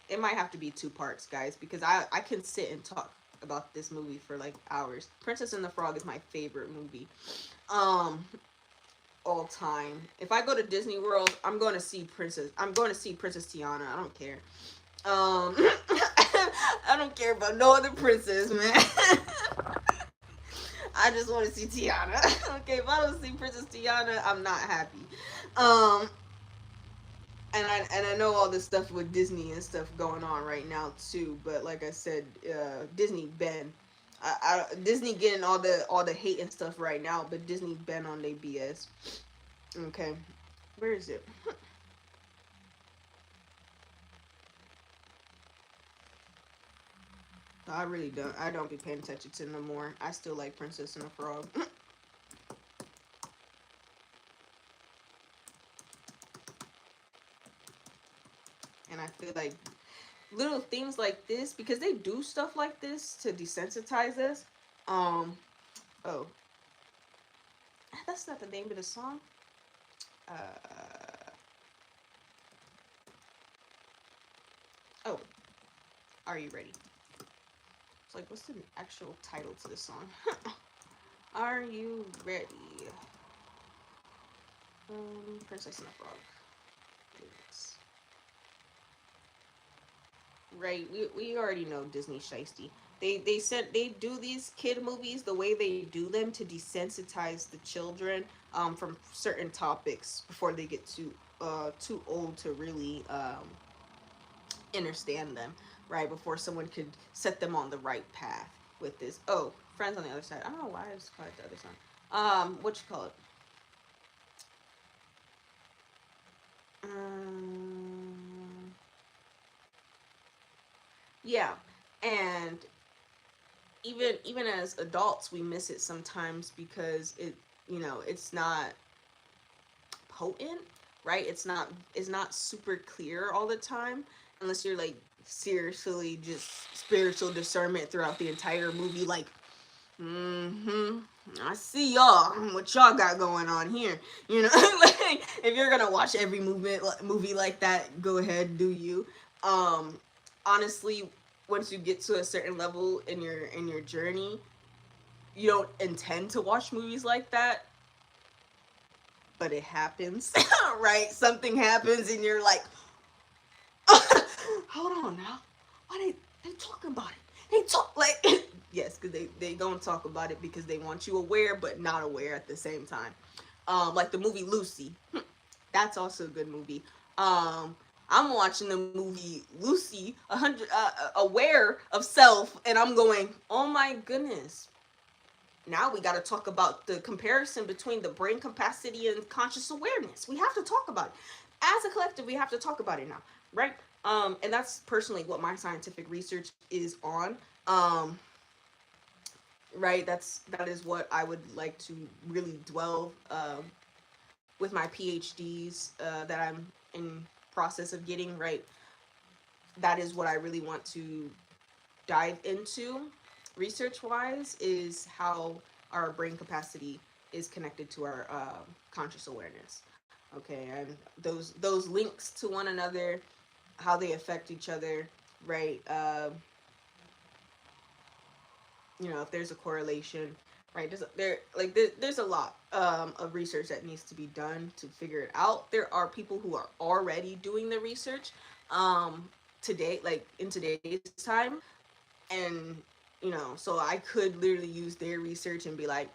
It might have to be two parts, guys, because I can sit and talk about this movie for like hours. Princess and the Frog is my favorite movie, um, all time. If I go to Disney World, I'm going to see Princess. I'm going to see Princess Tiana. I don't care. I don't care about no other princess, man. I just want to see Tiana. Okay, if I don't see Princess Tiana, I'm not happy. Um, and I know all this stuff with Disney and stuff going on right now too. But like I said, Disney Ben, Disney getting all the hate and stuff right now. But Disney Ben on their BS. Okay, where is it? I really don't. I don't be paying attention to no more. I still like Princess and the Frog. And I feel like little things like this, because they do stuff like this to desensitize us. Um, oh, that's not the name of the song. Uh, oh, are you ready? It's like, what's the actual title to the song? Are you ready? Princess and the Frog. Yes. Right, we already know Disney shiesty. They said they do these kid movies the way they do them to desensitize the children from certain topics before they get too old to really understand them, right? Before someone could set them on the right path with this. Oh, Friends on the Other Side. I don't know why I just called it the other song. What you call it? Um, yeah, and even as adults, we miss it sometimes because it's not potent, right? It's not super clear all the time, unless you're like seriously just spiritual discernment throughout the entire movie, like, mm-hmm, I see y'all, what y'all got going on here, like, if you're gonna watch every movie like that, go ahead, do you. um Honestly, once you get to a certain level in your journey, you don't intend to watch movies like that, but it happens. Right? Something happens and you're like, hold on now. Why they talking about it? They talk like yes, because they don't talk about it because they want you aware but not aware at the same time. Like the movie Lucy. That's also a good movie. I'm watching the movie Lucy, aware of self, and I'm going, oh my goodness. Now we got to talk about the comparison between the brain capacity and conscious awareness. We have to talk about it. As a collective, we have to talk about it now, right? And that's personally what my scientific research is on. Right, that is what I would like to really dwell with my PhDs that I'm in process of getting. Right, that is what I really want to dive into research wise, is how our brain capacity is connected to our conscious awareness. Okay, and those links to one another, how they affect each other, right? If there's a correlation, right? There's a lot of research that needs to be done to figure it out. There are people who are already doing the research today, like in today's time, and so I could literally use their research and be like,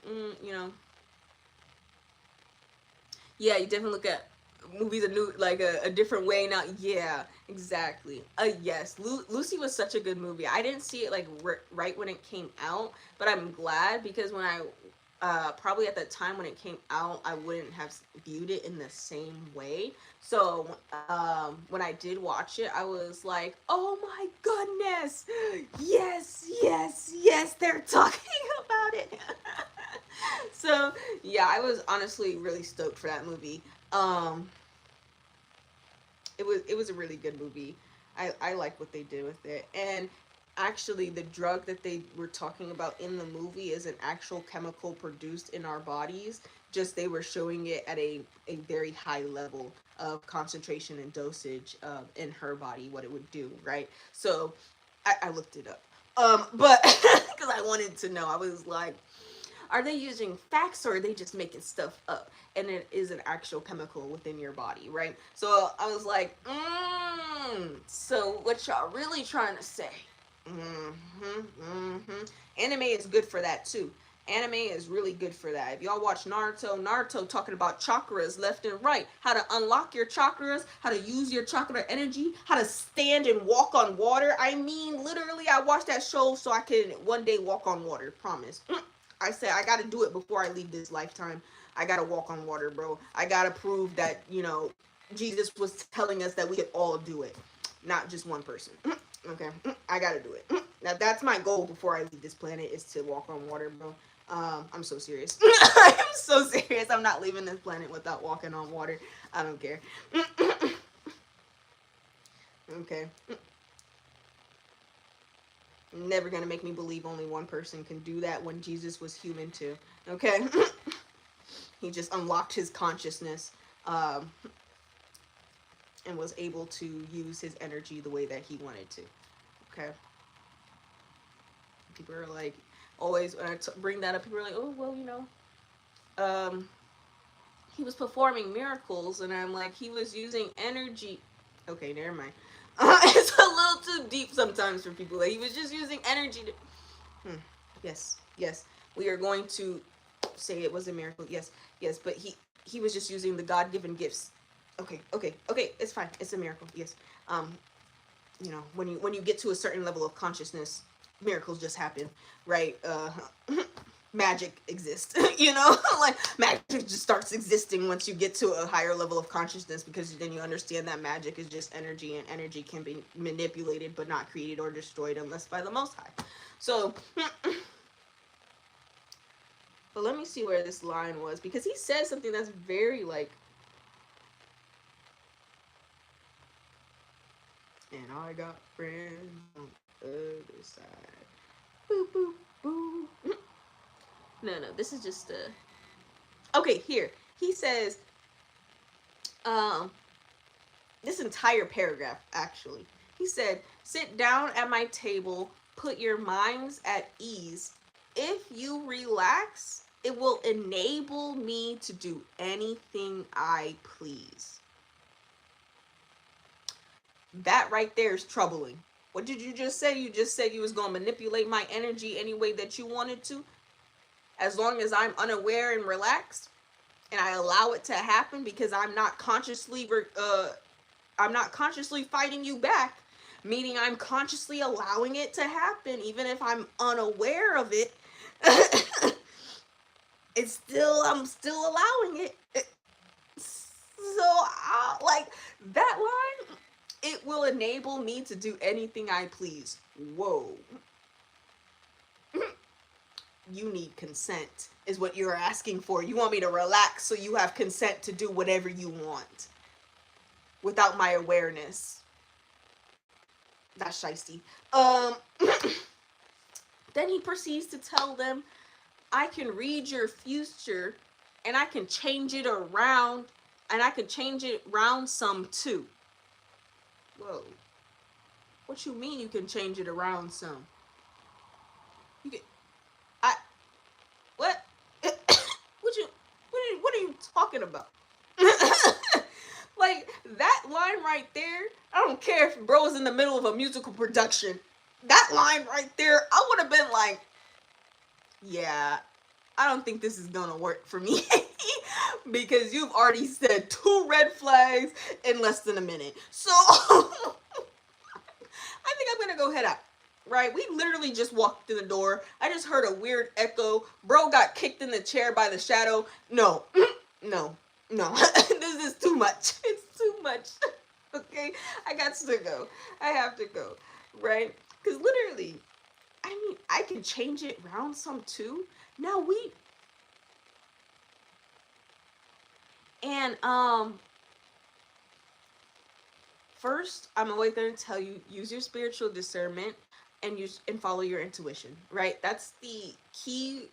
yeah, you definitely look at movies a new, like a different way now. Yeah, exactly. Yes, Lucy was such a good movie. I didn't see it like right when it came out, but I'm glad, because when I probably at the time when it came out, I wouldn't have viewed it in the same way. So when I did watch it, I was like, oh my goodness, yes, yes, yes, they're talking about it. So yeah, I was honestly really stoked for that movie. Um, it was a really good movie. I like what they did with it, and actually the drug that they were talking about in the movie is an actual chemical produced in our bodies. Just they were showing it at a very high level of concentration and dosage in her body, what it would do, right? So I looked it up. But because I wanted to know, I was like, are they using facts, or are they just making stuff up? And it is an actual chemical within your body, right? So I was like, so what y'all really trying to say? Anime is good for that too. Anime is really good for that. If y'all watch Naruto talking about chakras left and right, how to unlock your chakras, how to use your chakra energy, how to stand and walk on water. I mean, literally, I watched that show so I could one day walk on water. Promise. I said I gotta do it before I leave this lifetime. I gotta walk on water, bro. I gotta prove that Jesus was telling us that we could all do it, not just one person. Okay, I gotta do it. Now that's my goal before I leave this planet, is to walk on water, bro. I'm so serious. I'm so serious. I'm not leaving this planet without walking on water. I don't care. Okay. Never gonna make me believe only one person can do that when Jesus was human too. Okay. He just unlocked his consciousness and was able to use his energy the way that he wanted to. Okay. People are like, always when I bring that up, people are like, oh well, um, he was performing miracles, and I'm like, he was using energy. Okay, never mind. It's a little too deep sometimes for people. Like, he was just using energy to. Yes, yes. We are going to say it was a miracle. Yes, yes. But he was just using the God-given gifts. Okay, okay, okay. It's fine. It's a miracle. Yes. When you get to a certain level of consciousness, miracles just happen, right? Magic exists. Like magic just starts existing once you get to a higher level of consciousness, because then you understand that magic is just energy, and energy can be manipulated but not created or destroyed unless by the Most High. So but let me see where this line was, because he says something that's very like, and I got friends on the other side. Boo boo boo. No, this is just okay, here. He says um this entire paragraph, actually. He said, "Sit down at my table, put your minds at ease. If you relax, it will enable me to do anything I please." That right there is troubling. What did you just say? You just said you was going to manipulate my energy any way that you wanted to, as long as I'm unaware and relaxed, and I allow it to happen, because I'm not consciously I'm not consciously fighting you back, meaning I'm consciously allowing it to happen, even if I'm unaware of it. I'm still allowing it. So, like that line, it will enable me to do anything I please. Whoa. You need consent, is what you're asking for. You want me to relax so you have consent to do whatever you want without my awareness. That's shiesty. Then he proceeds to tell them, I can read your future and I can change it around, and I can change it around some too. Whoa. What you mean you can change it around some? You can I what? What are you talking about? Like that line right there, I don't care if bro is in the middle of a musical production. That line right there, I would have been like, yeah, I don't think this is gonna work for me. Because you've already said 2 red flags in less than a minute. So I think I'm gonna go head out. Right? We literally just walked in the door. I just heard a weird echo. Bro got kicked in the chair by the shadow. No. No. No. This is too much. It's too much. Okay? I got to go. I have to go. Right? Because literally, I mean, I can change it round some too. Now we and first I'm always going to tell you, use your spiritual discernment and follow your intuition, right? That's the key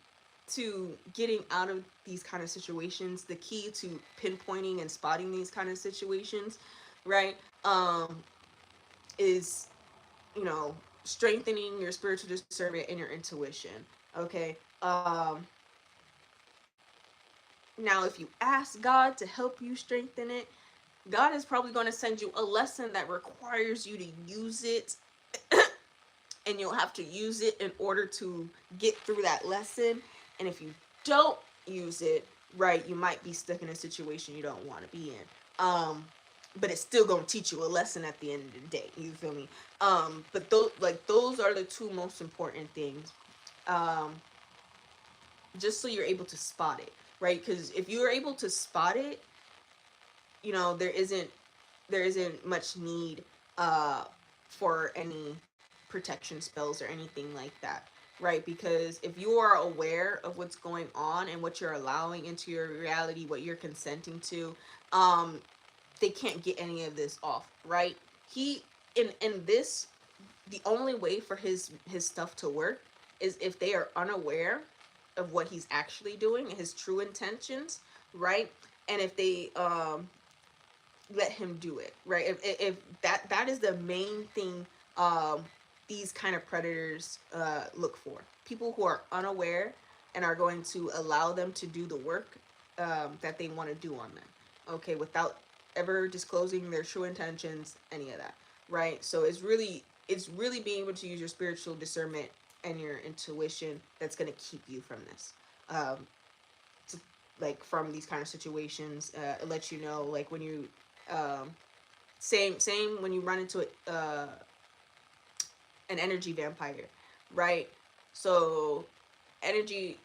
to getting out of these kind of situations, the key to pinpointing and spotting these kind of situations, right? Is, you know, strengthening your spiritual discernment and your intuition. Okay. Now if you ask God to help you strengthen it, God is probably going to send you a lesson that requires you to use it, and you'll have to use it in order to get through that lesson. And if you don't use it, right, you might be stuck in a situation you don't want to be in. But it's still going to teach you a lesson at the end of the day. You feel me? But those are the 2 most important things. Just so you're able to spot it, right? Because if you're able to spot it, you know, there isn't much need for any protection spells or anything like that, right? Because if you are aware of what's going on and what you're allowing into your reality, what you're consenting to, they can't get any of this off, right? He in this, the only way for his stuff to work is if they are unaware of what he's actually doing, his true intentions, right? And if they let him do it, right? If that is the main thing, these kind of predators look for, people who are unaware and are going to allow them to do the work that they want to do on them, okay, without ever disclosing their true intentions, any of that, right? So it's really being able to use your spiritual discernment and your intuition that's going to keep you from this, to, like from these kind of situations. It lets you know, like when you same when you run into an energy vampire, right? So energy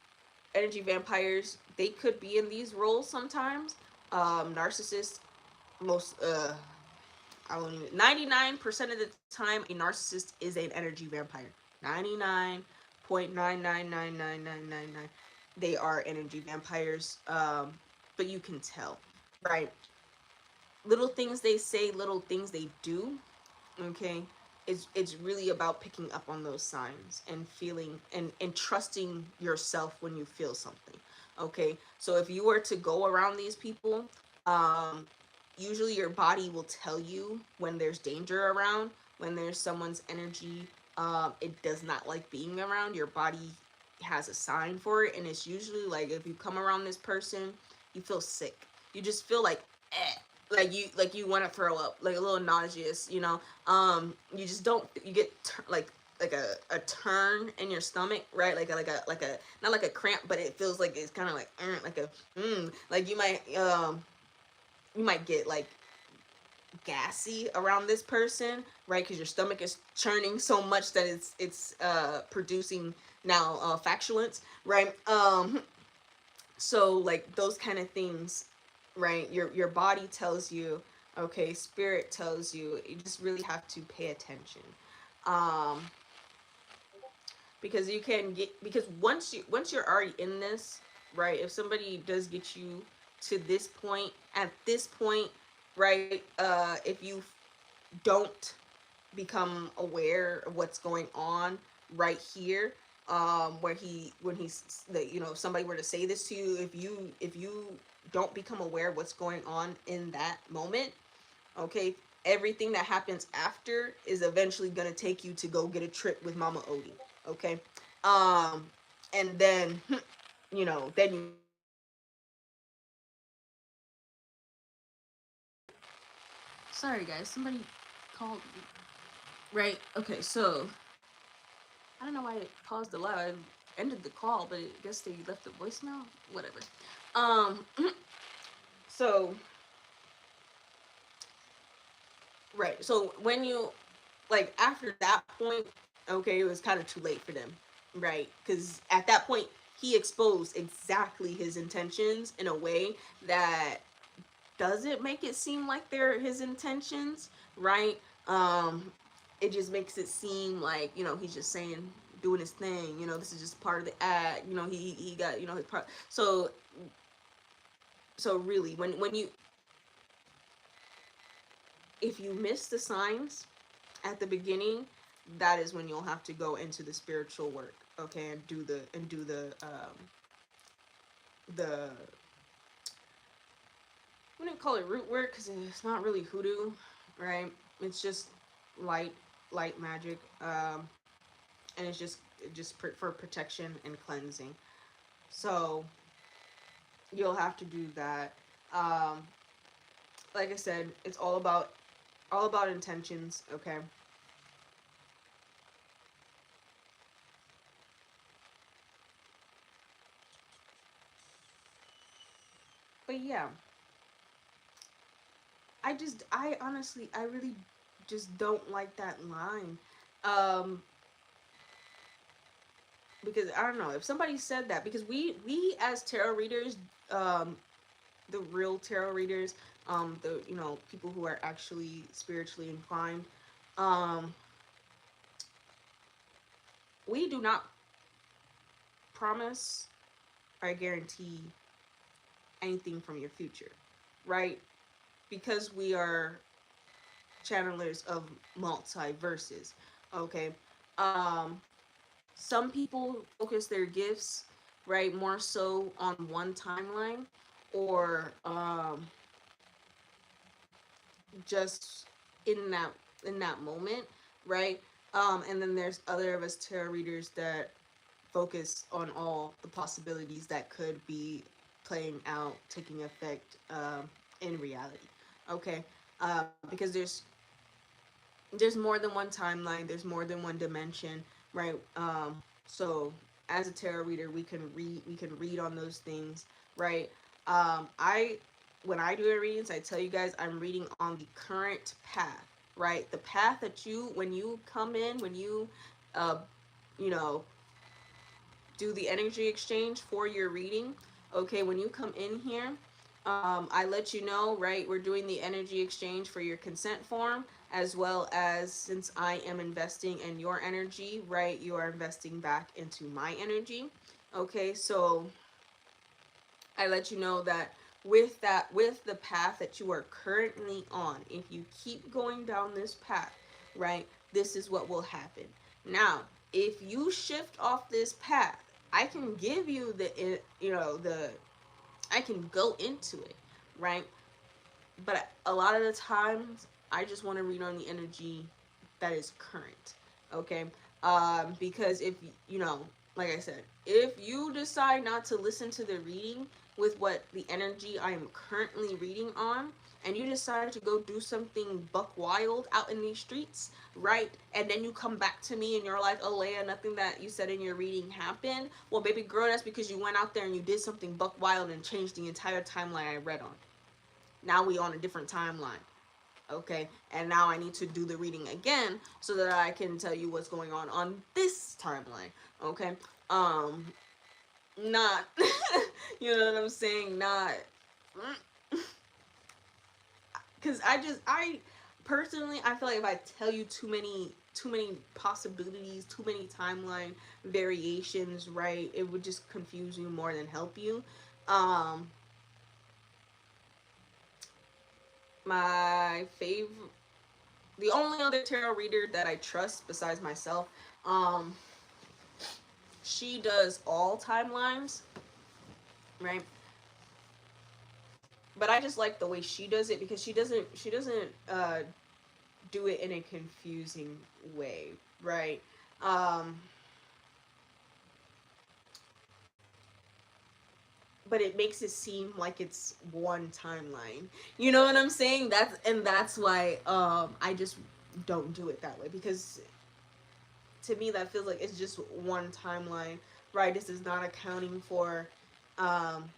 vampires, they could be in these roles sometimes. Narcissists, most I don't even, 99% of the time a narcissist is an energy vampire. 99.9999999, they are energy vampires. But you can tell, right? Little things they say, little things they do, okay? It's really about picking up on those signs and feeling and trusting yourself when you feel something. Okay? So if you were to go around these people, usually your body will tell you when there's danger around, when there's someone's energy it does not like being around. Your body has a sign for it, and it's usually like if you come around this person, you feel sick. You just feel like eh, like you want to throw up, like a little nauseous, you know. You just don't, you get like a turn in your stomach, right? Like a not like a cramp, but it feels like it's kind of like a like you might get like gassy around this person, right? Because your stomach is churning so much that it's producing now factuance, right? So like those kind of things, right? Your body tells you, okay, spirit tells you. You just really have to pay attention. Um, because you can get, because once you're already in this, right? If somebody does get you to this point, at this point, right? If you don't become aware of what's going on right here, where he when he's that, you know, if somebody were to say this to you, if you don't become aware of what's going on in that moment, okay, everything that happens after is eventually going to take you to go get a trip with Mama Odie, okay? um and then you know, then you, sorry guys, somebody called me, right? Okay, so I don't know why it paused the live. I ended the call, but I guess they left a voicemail. Whatever. Um. So right. So when you, like, after that point, okay, it was kind of too late for them, right? Because at that point he exposed exactly his intentions in a way that doesn't make it seem like they're his intentions, right? Um, it just makes it seem like, you know, he's just saying, doing his thing. You know, this is just part of the act. You know, he got, you know, his part. So really, when you, if you miss the signs at the beginning, that is when you'll have to go into the spiritual work, okay, and do the, I wouldn't call it root work because it's not really hoodoo, right? It's just light light magic, and it's just for protection and cleansing. So you'll have to do that. Um, like I said, it's all about intentions. Okay. But yeah, I honestly, I really just don't like that line. Um, because I don't know if somebody said that, because we as tarot readers, um, the real tarot readers, the, you know, people who are actually spiritually inclined, um, we do not promise or guarantee anything from your future, right? Because we are channelers of multiverses, okay? Um, some people focus their gifts, right, more so on one timeline, or just in that moment, right? And then there's other of us tarot readers that focus on all the possibilities that could be playing out, taking effect, in reality. Okay, because there's more than one timeline. There's more than one dimension, right? So as a tarot reader, we can read on those things, right? I When I do readings, I tell you guys I'm reading on the current path, right? The path that you, when you come in, when you, uh, you know, do the energy exchange for your reading. Okay, when you come in here, I let you know, right? We're doing the energy exchange for your consent form, as well as, since I am investing in your energy, right? You are investing back into my energy. Okay, so I let you know that with the path that you are currently on, if you keep going down this path, right, this is what will happen. Now, if you shift off this path, I can give you the, you know, the, I can go into it, right? But a lot of the times I just want to read on the energy that is current, okay? Because if, you know, like I said, if you decide not to listen to the reading with what the energy I am currently reading on, and you decide to go do something buck wild out in these streets, right? And then you come back to me and you're like, oh, Leia, nothing that you said in your reading happened. Well, baby girl, that's because you went out there and you did something buck wild and changed the entire timeline I read on. Now we on a different timeline. Okay, and now I need to do the reading again so that I can tell you what's going on this timeline. Okay, um, not, you know what I'm saying? Not, because I personally, I feel like if I tell you too many possibilities, too many timeline variations, right, it would just confuse you more than help you. Um, my favorite, the only other tarot reader that I trust besides myself, um, she does all timelines, right? But I just like the way she does it because she doesn't do it in a confusing way, right? Um, but it makes it seem like it's one timeline. You know what I'm saying? That's why I just don't do it that way, because to me that feels like it's just one timeline, right? This is not accounting for um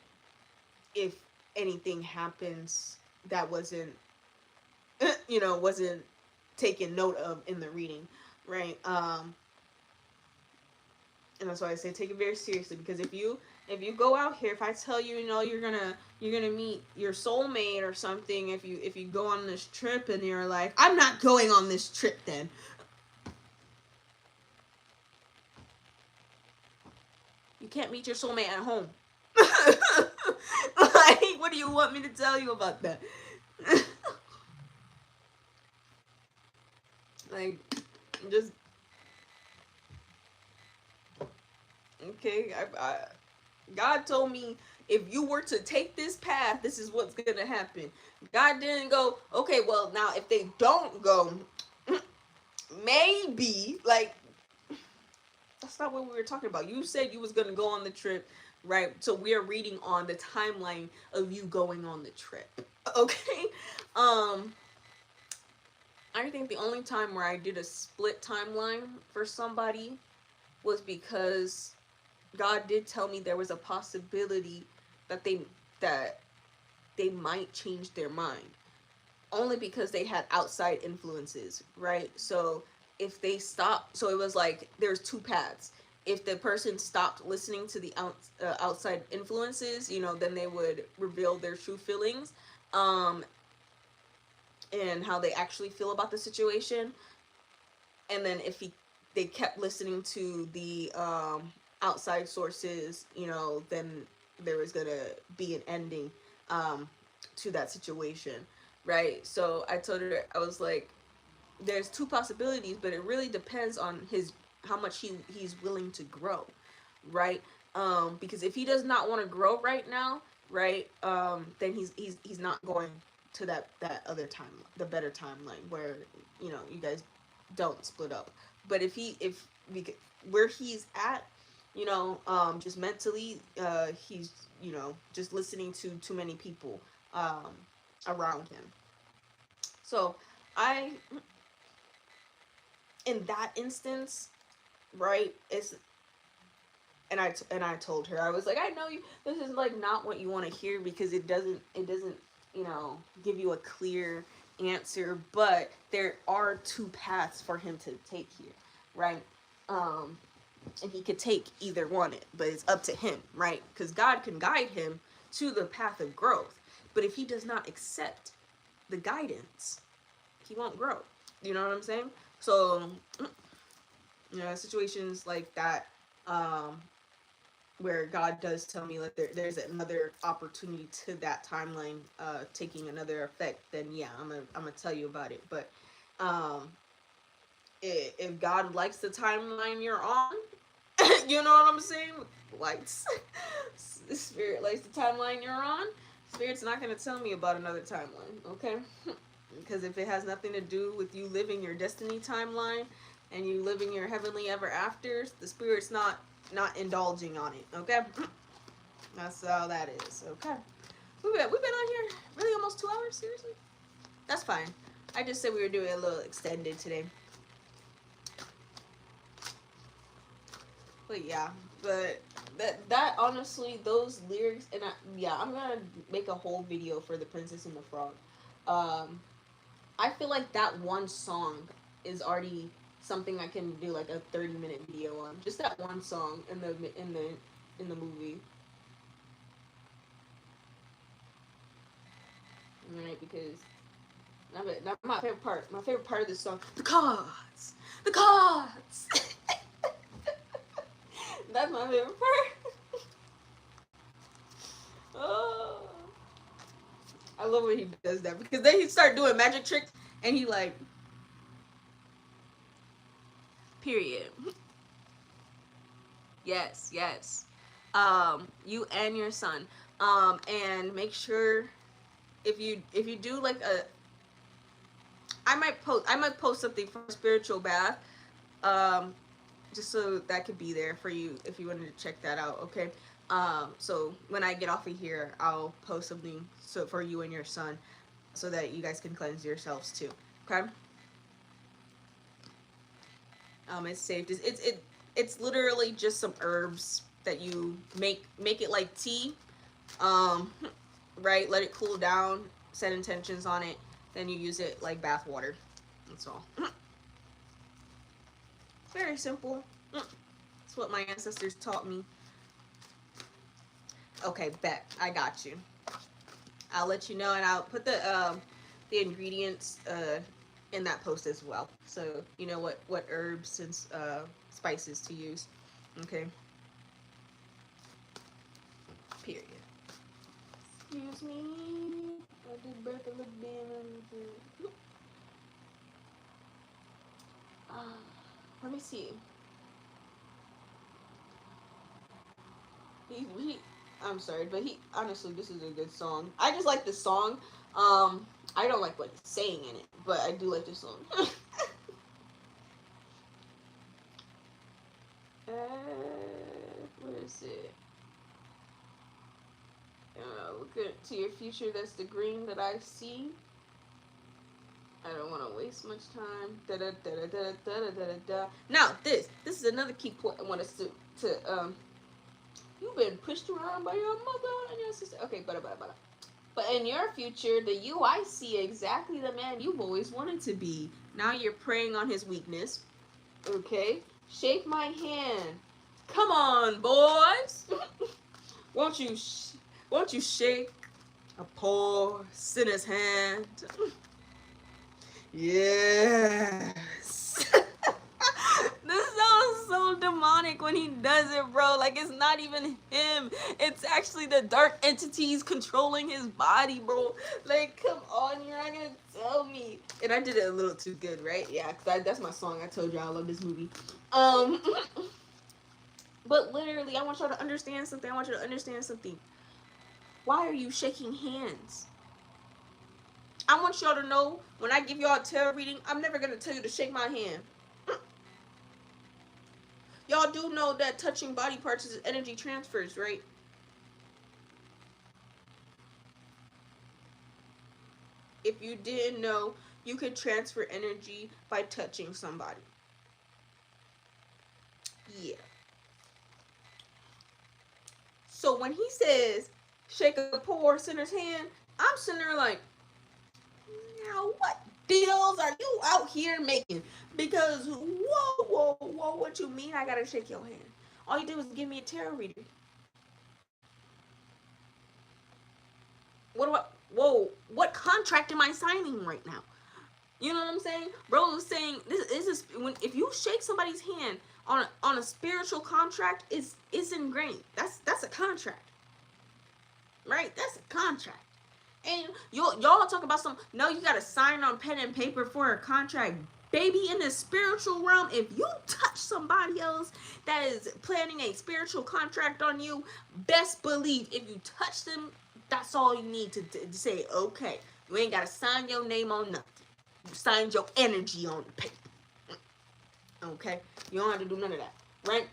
if anything happens that wasn't wasn't taken note of in the reading, right? And that's why I say take it very seriously, because if you go out here, if I tell you, you're gonna meet your soulmate or something, if you go on this trip and you're like, I'm not going on this trip, then you can't meet your soulmate at home. Like, what do you want me to tell you about that? Like, just okay. God told me if you were to take this path, this is what's gonna happen. God didn't go, okay, well now if they don't go, maybe, like, that's not what we were talking about. You said you was gonna go on the trip, right? So we're reading on the timeline of you going on the trip. Okay. Um, I think the only time where I did a split timeline for somebody was because God did tell me there was a possibility that that they might change their mind, only because they had outside influences, right? So if they stopped, so it was like there's two paths. If the person stopped listening to the outside influences, then they would reveal their true feelings, um, and how they actually feel about the situation. And then if they kept listening to the outside sources, then there was gonna be an ending um, to that situation, right? So I told her, I was like, there's two possibilities, but it really depends on his how much he's willing to grow, right? Because if he does not want to grow right now, right, then he's not going to that other time, the better timeline where you guys don't split up. But if we where he's at, just mentally, he's just listening to too many people um, around him. So I in that instance, right? It's and I told her, I was like, I know you. This is like not what you want to hear, because it doesn't give you a clear answer. But there are two paths for him to take here, right? Um, and he could take either one, but it's up to him, right? Because God can guide him to the path of growth, but if he does not accept the guidance, he won't grow. You know what I'm saying? So situations like that, um, where God does tell me like there's another opportunity to that timeline taking another effect, then yeah, I'm gonna tell you about it. But um, if God likes the timeline you're on, you know what I'm saying? Likes Spirit likes the timeline you're on. Spirit's not gonna tell me about another timeline, okay? Because if it has nothing to do with you living your destiny timeline and you living your heavenly ever afters, the Spirit's not indulging on it, okay? That's all that is, okay? We've been on here really almost 2 hours, seriously? That's fine. I just said we were doing a little extended today. But yeah, but that honestly, those lyrics, and I'm gonna make a whole video for The Princess and the Frog. Um, I feel like that one song is already something I can do like a 30-minute video on. Just that one song in the movie. Right, because not my favorite part. My favorite part of this song, the cards, the cards. That's my favorite part. Oh, I love when he does that because then he start doing magic tricks and he like, period. Yes, yes. You and your son. And make sure if you do like a, I might post something for spiritual bath. Um, just so that could be there for you if you wanted to check that out. Okay. So when I get off of here, I'll post something so for you and your son, so that you guys can cleanse yourselves too. Okay. It's safe. It's literally just some herbs that you make it like tea. Um, right. Let it cool down. Set intentions on it. Then you use it like bath water. That's all. Very simple. That's what my ancestors taught me. Okay, bet. I got you. I'll let you know, and I'll put the ingredients in that post as well, so you know what herbs and spices to use. Okay. Period. Excuse me. I did breath a little bit. Let me see. He I'm sorry, but he honestly, this is a good song. I just like the song. I don't like what he's saying in it, but I do like the song. Where is it? Look to your future. That's the green that I see. I don't want to waste much time. Da da da da da da da da da. Now this is another key point I want us to. You've been pushed around by your mother and your sister. Okay, but in your future, the you I see exactly the man you've always wanted to be. Now you're preying on his weakness. Okay, shake my hand. Come on, boys. won't you shake a poor sinner's hand? Yes. This sounds so demonic when he does it, bro. Like, it's not even him. It's actually the dark entities controlling his body, bro. Like, come on, you're not gonna tell me. And I did it a little too good, right? Yeah, cause that's my song. I told you I love this movie. But literally, I want y'all to understand something. I want you to understand something. Why are you shaking hands? I want y'all to know, when I give y'all a tarot reading, I'm never gonna tell you to shake my hand. Y'all do know that touching body parts is energy transfers, right? If you didn't know, you could transfer energy by touching somebody. Yeah. So when he says, shake a poor sinner's hand, I'm sitting there like, now what deals are you out here making? Because whoa, what you mean I gotta shake your hand? All you did was give me a tarot reading. What contract am I signing right now? You know what I'm saying? Bro was saying this is when if you shake somebody's hand on a spiritual contract, it's ingrained. That's a contract. Right? That's a contract. And y'all talk about some, no, you gotta sign on pen and paper for a contract. Baby, in the spiritual realm, if you touch somebody else that is planning a spiritual contract on you, best believe if you touch them, that's all you need to say, okay. You ain't gotta sign your name on nothing. You signed your energy on the paper. Okay? You don't have to do none of that. Right?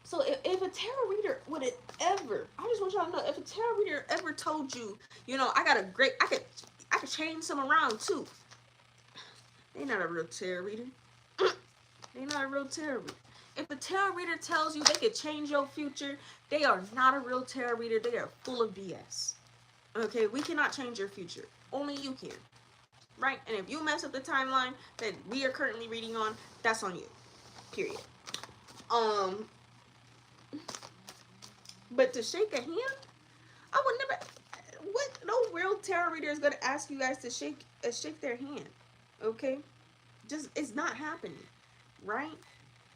So if a tarot reader would it ever, I just want y'all to know, if a tarot reader ever told you, I could change some around too. They not a real tarot reader. They not a real tarot reader. If a tarot reader tells you they could change your future, they are not a real tarot reader. They are full of BS. Okay, we cannot change your future. Only you can. right? And if you mess up the timeline that we are currently reading on, that's on you. Period. Um, but to shake a hand, I would never. What? No real tarot reader is gonna ask you guys to shake their hand. Okay, just it's not happening, right?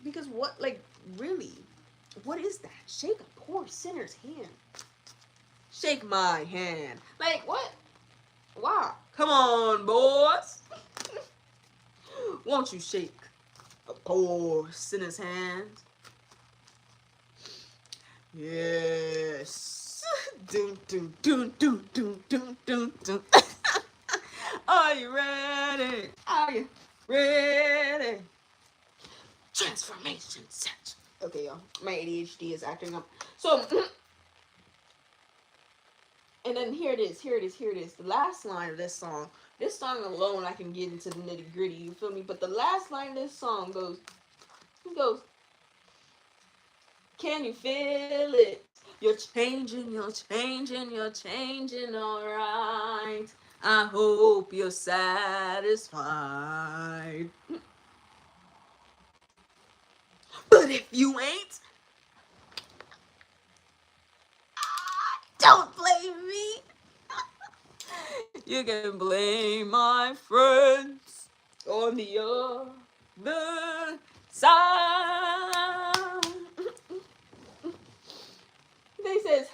Because what, like, really, what is that? Shake a poor sinner's hand. Shake my hand. Like what? Wow. Come on, boys. Won't you shake a poor sinner's hand? Yes. Dun, dun, dun, dun, dun, dun, dun, dun. Are you ready? Are you ready? Transformation set. Okay, y'all. My ADHD is acting up. So, and then here it is. Here it is. Here it is. The last line of this song. This song alone, I can get into the nitty gritty. You feel me? But the last line of this song goes. It goes. Can you feel it? You're changing, you're changing, you're changing, alright. I hope you're satisfied. But if you ain't, don't blame me. You can blame my friends on the other side. They says,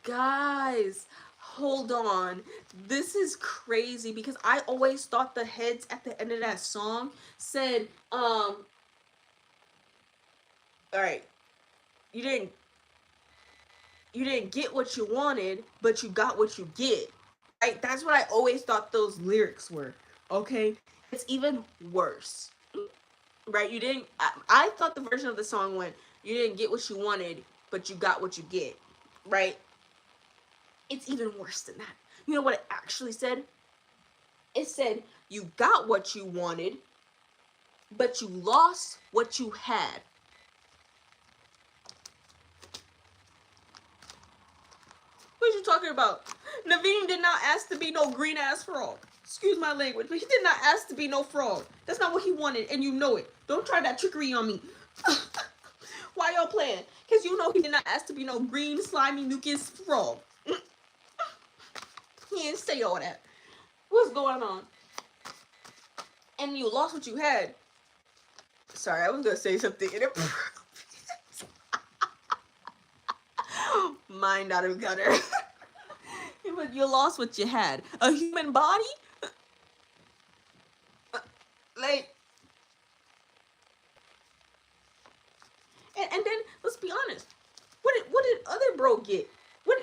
guys, hold on. This is crazy because I always thought the heads at the end of that song said, all right, you didn't get what you wanted, but you got what you get. Right? That's what I always thought those lyrics were. Okay? It's even worse. Right? You didn't I thought the version of the song went, you didn't get what you wanted, but you got what you get. Right? It's even worse than that. You know what it actually said? It said, you got what you wanted, but you lost what you had. What are you talking about? Naveen did not ask to be no green ass frog. Excuse my language, but he did not ask to be no frog. That's not what he wanted, and you know it. Don't try that trickery on me. Why y'all playing? Because you know he did not ask to be no green, slimy, mucus frog. He didn't say all that. What's going on? And you lost what you had. Sorry, I was gonna say something inappropriate. Mind out of gutter. But you lost what you had. A human body? Like, and then let's be honest. What did other bro get? What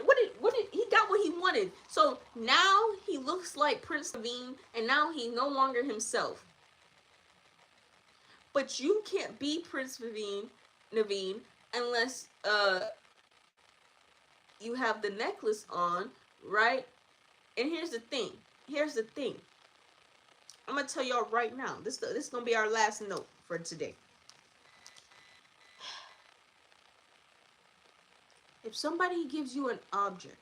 did he got what he wanted? So now he looks like Prince Naveen, and now he's no longer himself. But you can't be Prince Naveen unless you have the necklace on, right? And here's the thing. I'm gonna tell y'all right now. This is gonna be our last note for today. If somebody gives you an object,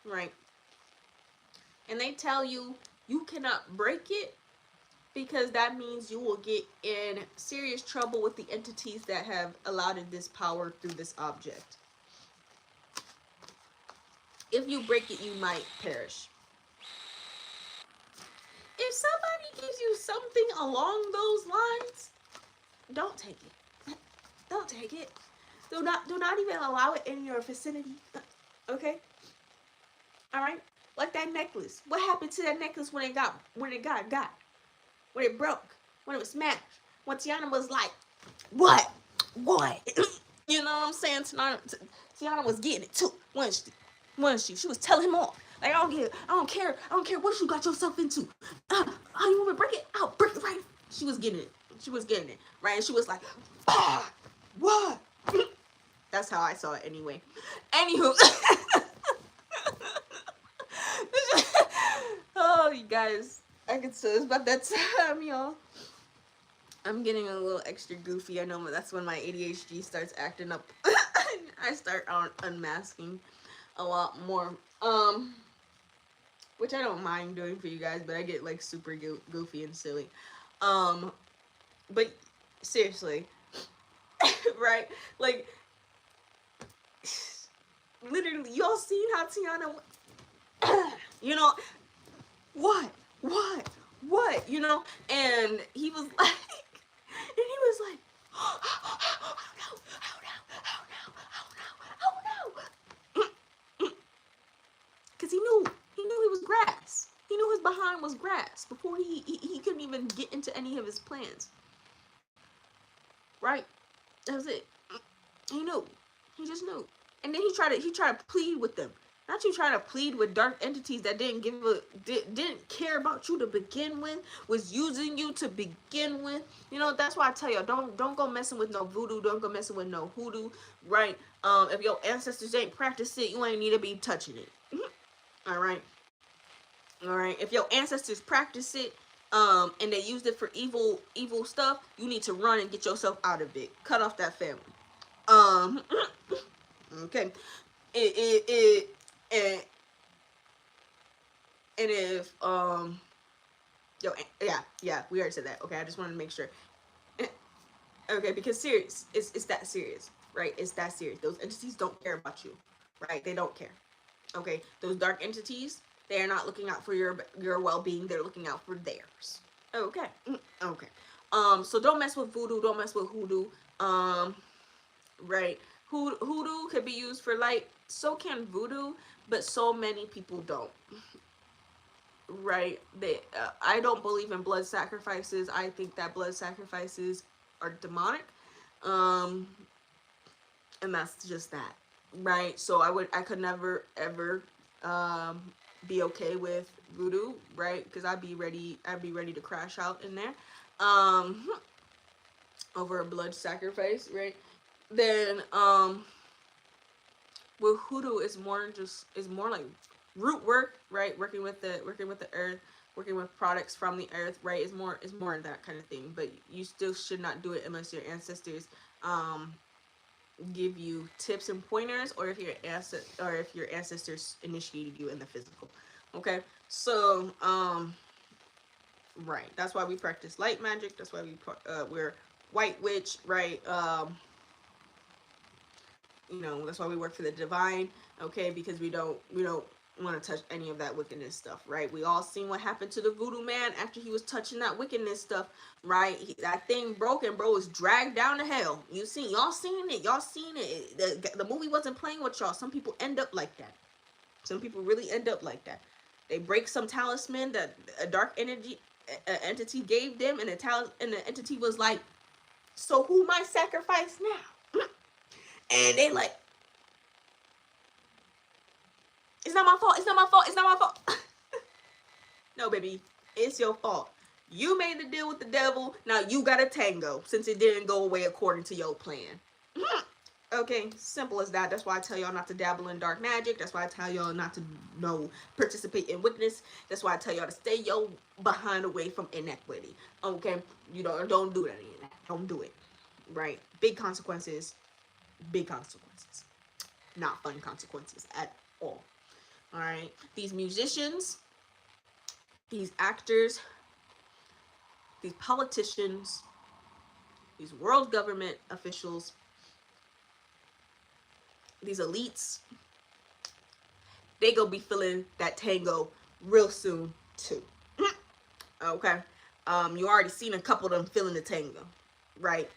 right, and they tell you you cannot break it because that means you will get in serious trouble with the entities that have allotted this power through this object. If you break it, you might perish. If somebody gives you something along those lines, don't take it. Don't take it. Do not even allow it in your vicinity. Okay? Alright? Like that necklace. What happened to that necklace when it got? When it broke? When it was smashed? When Tiana was like, what? You know what I'm saying? Tiana was getting it too, wasn't she? She was telling him off. Like, I don't care what you got yourself into. You want me to break it? I'll break it right. She was getting it. Right? And she was like, what? That's how I saw it anyway. Anywho. Oh, you guys. I can say it's about that time, y'all. I'm getting a little extra goofy. I know that's when my ADHD starts acting up. I start unmasking a lot more. Which I don't mind doing for you guys, but I get like super goofy and silly. Um, but seriously, right? Like, literally, y'all seen how Tiana, you know, what, what, what, you know? And he was like, and he was like, oh no, oh no, oh no, oh no, oh no. Because he was grass. He knew his behind was grass before he couldn't even get into any of his plans. Right? That was it. He knew. He just knew. And then he tried to plead with them. Not you trying to plead with dark entities that didn't care about you to begin with, was using you to begin with. You know, that's why I tell y'all, don't go messing with no voodoo, don't go messing with no hoodoo, right? If your ancestors ain't practiced it, you ain't need to be touching it. All right. All right. If your ancestors practice it, and they used it for evil stuff, you need to run and get yourself out of it. Cut off that family. Okay. It and if yo, yeah, we already said that. Okay, I just wanted to make sure. Okay, because serious, it's that serious, right? It's that serious. Those entities don't care about you, right? They don't care. Okay, those dark entities, they are not looking out for your well-being. They're looking out for theirs. Okay, okay. So don't mess with voodoo. Don't mess with hoodoo. Right. Hoodoo could be used for light. So can voodoo, but so many people don't. Right. I don't believe in blood sacrifices. I think that blood sacrifices are demonic. Um, and that's just that. Right. So I could never ever um be okay with voodoo, right? Because I'd be ready to crash out in there. Um, over a blood sacrifice, right? Then with hoodoo is more like root work, right? Working with the earth, working with products from the earth, right? Is more that kind of thing. But you still should not do it unless your ancestors give you tips and pointers, or if your ancestors initiated you in the physical. Okay, so right, that's why we practice light magic. That's why we're white witch, right? You know, that's why we work for the divine. Okay, because we don't want to touch any of that wickedness stuff, right? We all seen what happened to the voodoo man after he was touching that wickedness stuff, right? That thing broke, and bro was dragged down to hell. Y'all seen it. Y'all seen it. The movie wasn't playing with y'all. Some people end up like that. Some people really end up like that. They break some talisman that a dark entity gave them, and the entity was like, so who might sacrifice now? And they like, it's not my fault. It's not my fault. It's not my fault. No, baby, it's your fault. You made the deal with the devil. Now you got a tango since it didn't go away according to your plan. Okay, simple as that. That's why I tell y'all not to dabble in dark magic. That's why I tell y'all not to participate in wickedness. That's why I tell y'all to stay your behind away from inequity. Okay, you don't do any of that. Don't do it. Right? Big consequences. Big consequences. Not fun consequences at all. All right. These musicians, these actors, these politicians, these world government officials, these elites, they gonna be feeling that tango real soon too. Okay. You already seen a couple of them feeling the tango, right?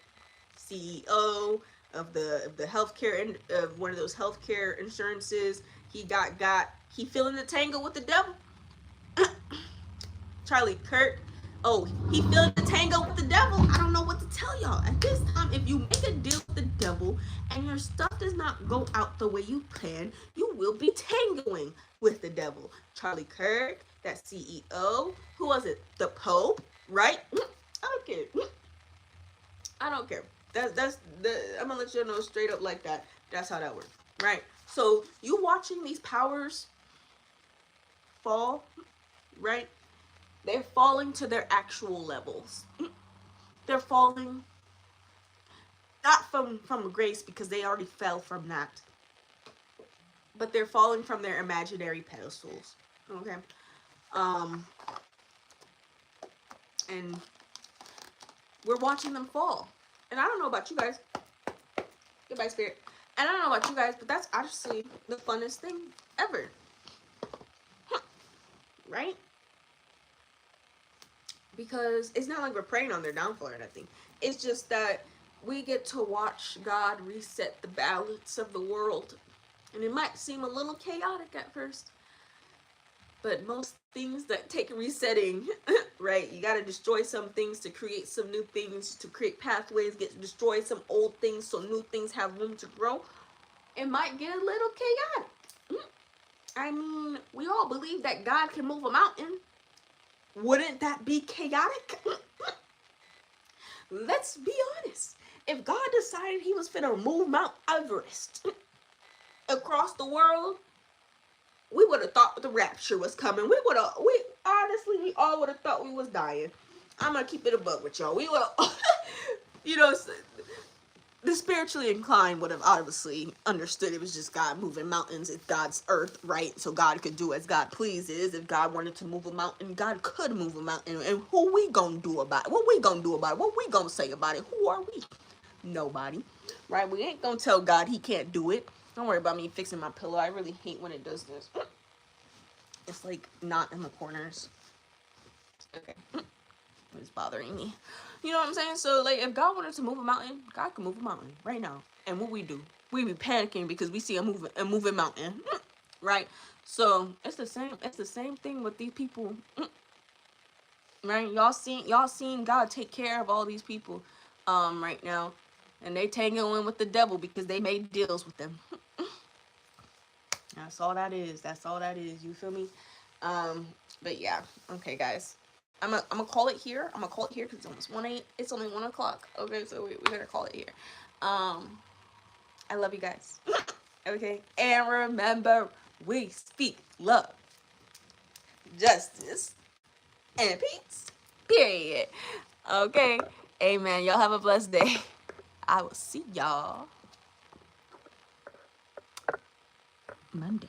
CEO of the healthcare of one of those healthcare insurances. He feeling the tango with the devil. Charlie Kirk. Oh, he feeling the tango with the devil. I don't know what to tell y'all. At this time, if you make a deal with the devil and your stuff does not go out the way you plan, you will be tangoing with the devil. Charlie Kirk, that CEO. Who was it? The Pope, right? I don't care. I don't care. I'm gonna let you know straight up like that. That's how that works, right? So you watching these powers fall, right? They're falling to their actual levels. They're falling not from grace, because they already fell from that, but they're falling from their imaginary pedestals. Okay. Um, and we're watching them fall. And I don't know about you guys. Goodbye, spirit. And I don't know about you guys, but that's honestly the funnest thing ever. Right? Because it's not like we're praying on their downfall or nothing. It's just that we get to watch God reset the balance of the world. And it might seem a little chaotic at first, but most things that take resetting, right? You got to destroy some things to create some new things, to create pathways, destroy some old things so new things have room to grow. It might get a little chaotic. I mean, we all believe that God can move a mountain. Wouldn't that be chaotic? Let's be honest. If God decided he was finna move Mount Everest across the world, we would have thought the rapture was coming. We honestly, we all would have thought we was dying. I'm gonna keep it a bug with y'all. We would have, you know, the spiritually inclined would have obviously understood it was just God moving mountains. It's God's earth, right? So God could do as God pleases. If God wanted to move a mountain, God could move a mountain. And who we gonna do about it? What we gonna do about it? What we gonna say about it? Who are we? Nobody, right? We ain't gonna tell God he can't do it. Don't worry about me fixing my pillow. I really hate when it does this. It's like not in the corners. Okay. It's bothering me. You know what I'm saying? So like if God wanted to move a mountain, God can move a mountain right now. And what we do? We be panicking because we see a moving mountain. Right? So it's the same thing with these people. Right? Y'all seen God take care of all these people right now. And they tangling with the devil because they made deals with them. That's all that is. That's all that is. You feel me? But yeah. Okay, guys. I'm gonna call it here. I'm gonna call it here because it's almost 1 8. It's only 1 o'clock. Okay, so we're gonna call it here. I love you guys. Okay, and remember, we speak love, justice, and peace. Period. Okay. Amen. Y'all have a blessed day. I will see y'all Monday.